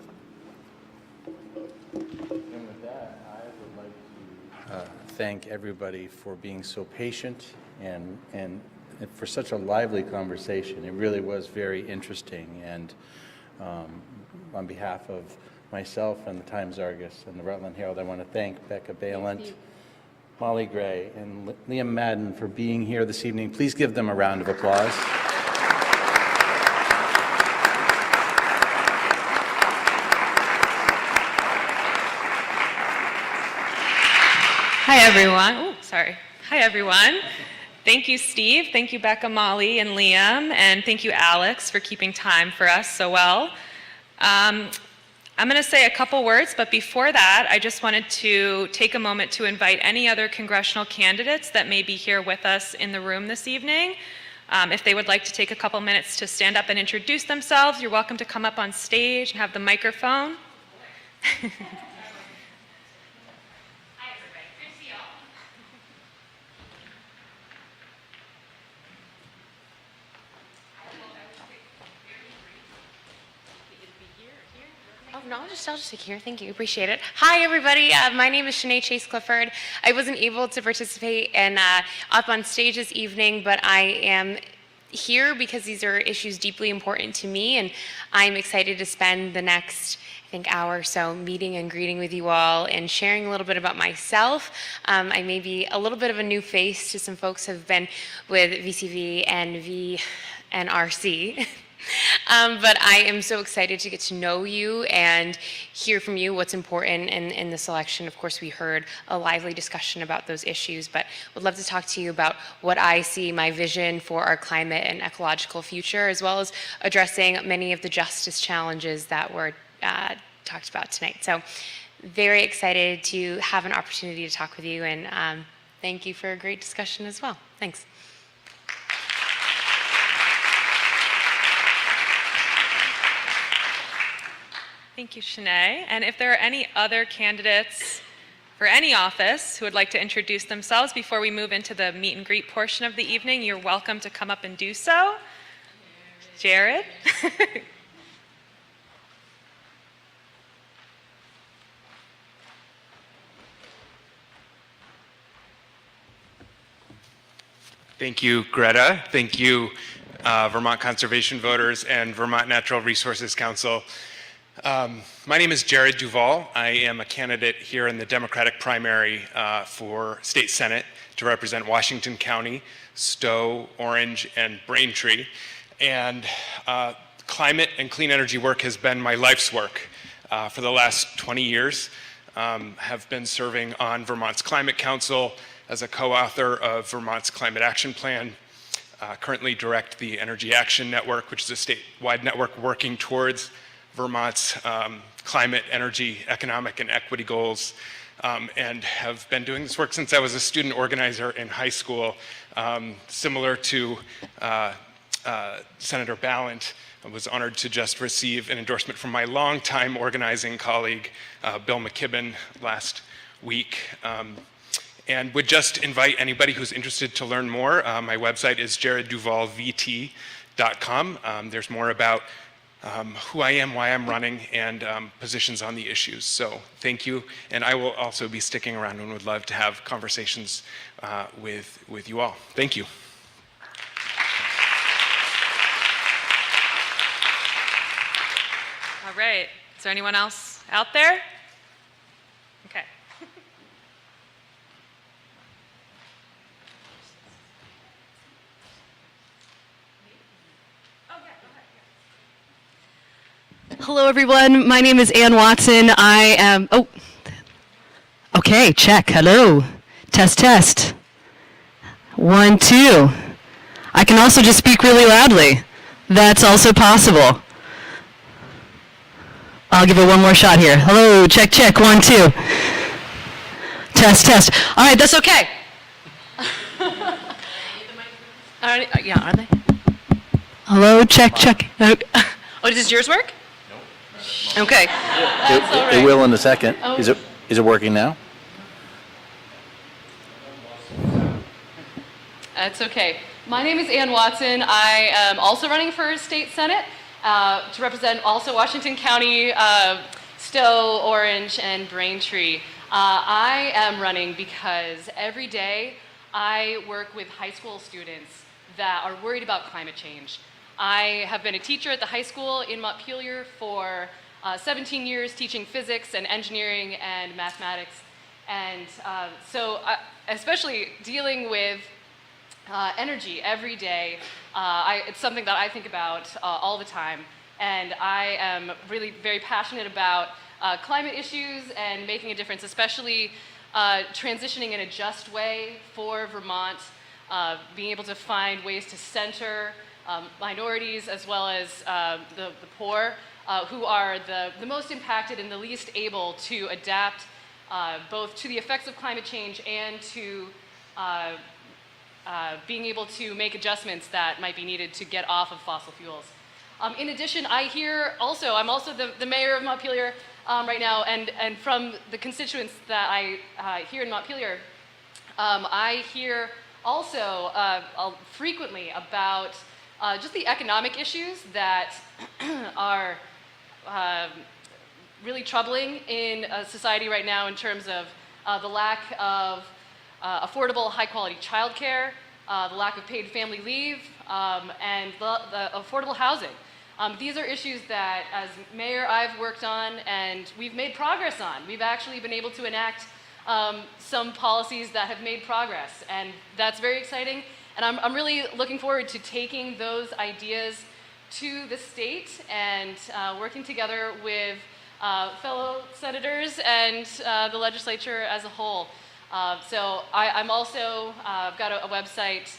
And with that, I would like to thank everybody for being so patient and for such a lively conversation. It really was very interesting. And on behalf of myself and the Times-Argus and the Rutland Herald, I want to thank Becca Balint, Molly Gray, and Liam Madden for being here this evening. Please give them a round of applause. Hi, everyone. Oh, sorry. Hi, everyone. Thank you, Steve. Thank you, Becca, Molly, and Liam. And thank you, Alex, for keeping time for us so well. I'm going to say a couple words, but before that, I just wanted to take a moment to invite any other congressional candidates that may be here with us in the room this evening. If they would like to take a couple minutes to stand up and introduce themselves, you're welcome to come up on stage and have the microphone. Oh, no, I'll just take here. Thank you. Appreciate it. Hi, everybody. My name is Shanae Chase Clifford. I wasn't able to participate and up on stage this evening, but I am here because these are issues deeply important to me, and I'm excited to spend the next, I think, hour or so meeting and greeting with you all and sharing a little bit about myself. I may be a little bit of a new face to some folks who have been with VCV and VNRC. But I am so excited to get to know you and hear from you what's important in the selection. Of course, we heard a lively discussion about those issues, but would love to talk to you about what I see, my vision for our climate and ecological future, as well as addressing many of the justice challenges that were talked about tonight. So very excited to have an opportunity to talk with you, and thank you for a great discussion as well. Thanks. Thank you, Shanae. And if there are any other candidates for any office who would like to introduce themselves before we move into the meet and greet portion of the evening, you're welcome to come up and do so. Jared? Thank you, Greta. Thank you, Vermont Conservation Voters and Vermont Natural Resources Council. My name is Jared Duval. I am a candidate here in the Democratic primary for State Senate to represent Washington County, Stowe, Orange, and Braintree. And climate and clean energy work has been my life's work for the last 20 years. Have been serving on Vermont's Climate Council as a co-author of Vermont's Climate Action Plan. Currently direct the Energy Action Network, which is a statewide network working towards Vermont's climate, energy, economic, and equity goals, and have been doing this work since I was a student organizer in high school. Similar to Senator Ballant, I was honored to just receive an endorsement from my longtime organizing colleague, Bill McKibben, last week. And would just invite anybody who's interested to learn more. My website is jaredduvalvt.com. There's more about who I am, why I'm running, and positions on the issues. So thank you, and I will also be sticking around and would love to have conversations with you all. Thank you. All right. Is there anyone else out there? Okay. Hello, everyone. My name is Ann Watson. I am. Oh, okay. Check. Hello. Test, test. 1, 2. I can also just speak really loudly. That's also possible. I'll give it one more shot here. Hello. Check, check. 1, 2. Test, test. All right. That's okay. Yeah, are they? Hello. Check, check. Oh, does yours work? Okay. It will in a second. Is it working now? That's okay. My name is Ann Watson. I am also running for state senate to represent also Washington County, Stowe, Orange, and Braintree. I am running because every day I work with high school students that are worried about climate change. I have been a teacher at the high school in Montpelier for 17 years, teaching physics and engineering and mathematics. And so especially dealing with energy every day, it's something that I think about all the time. And I am really very passionate about climate issues and making a difference, especially transitioning in a just way for Vermont, being able to find ways to center minorities as well as the poor who are the most impacted and the least able to adapt both to the effects of climate change and to being able to make adjustments that might be needed to get off of fossil fuels. In addition, I'm also the mayor of Montpelier right now, and from the constituents that I hear in Montpelier, I hear also frequently about just the economic issues that are really troubling in society right now in terms of the lack of affordable, high-quality childcare, the lack of paid family leave, and the affordable housing. These are issues that, as mayor, I've worked on and we've made progress on. We've actually been able to enact some policies that have made progress, and that's very exciting. And I'm really looking forward to taking those ideas to the state and working together with fellow senators and the legislature as a whole. So I'm also, I've got a website,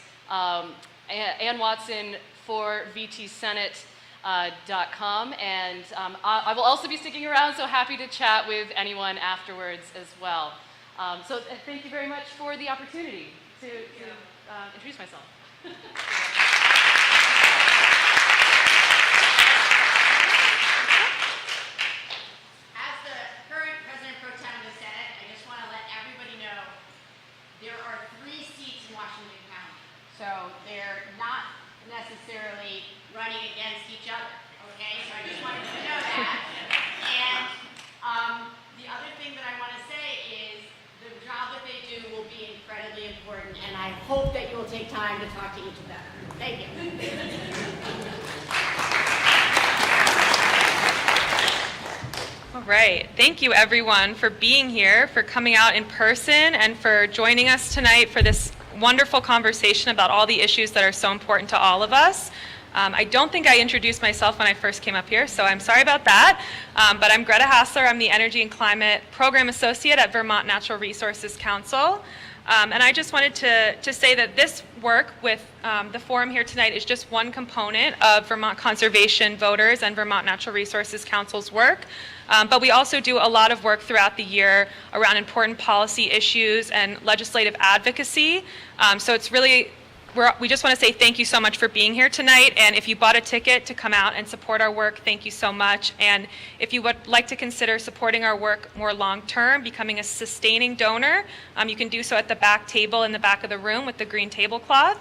Ann Watson for VTSenate.com, and I will also be sticking around, so happy to chat with anyone afterwards as well. So thank you very much for the opportunity to introduce myself. As the current President Pro Tem of the Senate, I just want to let everybody know there are 3 seats in Washington County. So they're not necessarily running against each other, okay? So I just wanted you to know that. And the other thing that I want to say is the job that they do will be incredibly important, and I hope that you will take time to talk to each of them. Thank you. All right. Thank you, everyone, for being here, for coming out in person, and for joining us tonight for this wonderful conversation about all the issues that are so important to all of us. I don't think I introduced myself when I first came up here, so I'm sorry about that. But I'm Greta Hassler. I'm the Energy and Climate Program Associate at Vermont Natural Resources Council. And I just wanted to say that this work with the forum here tonight is just one component of Vermont Conservation Voters and Vermont Natural Resources Council's work. But we also do a lot of work throughout the year around important policy issues and legislative advocacy. So it's really, we just want to say thank you so much for being here tonight. And if you bought a ticket to come out and support our work, thank you so much. And if you would like to consider supporting our work more long-term, becoming a sustaining donor, you can do so at the back table in the back of the room with the green tablecloth.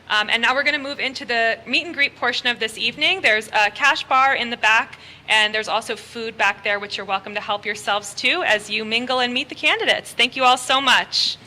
And now we're going to move into the meet and greet portion of this evening. There's a cash bar in the back, and there's also food back there, which you're welcome to help yourselves to as you mingle and meet the candidates. Thank you all so much.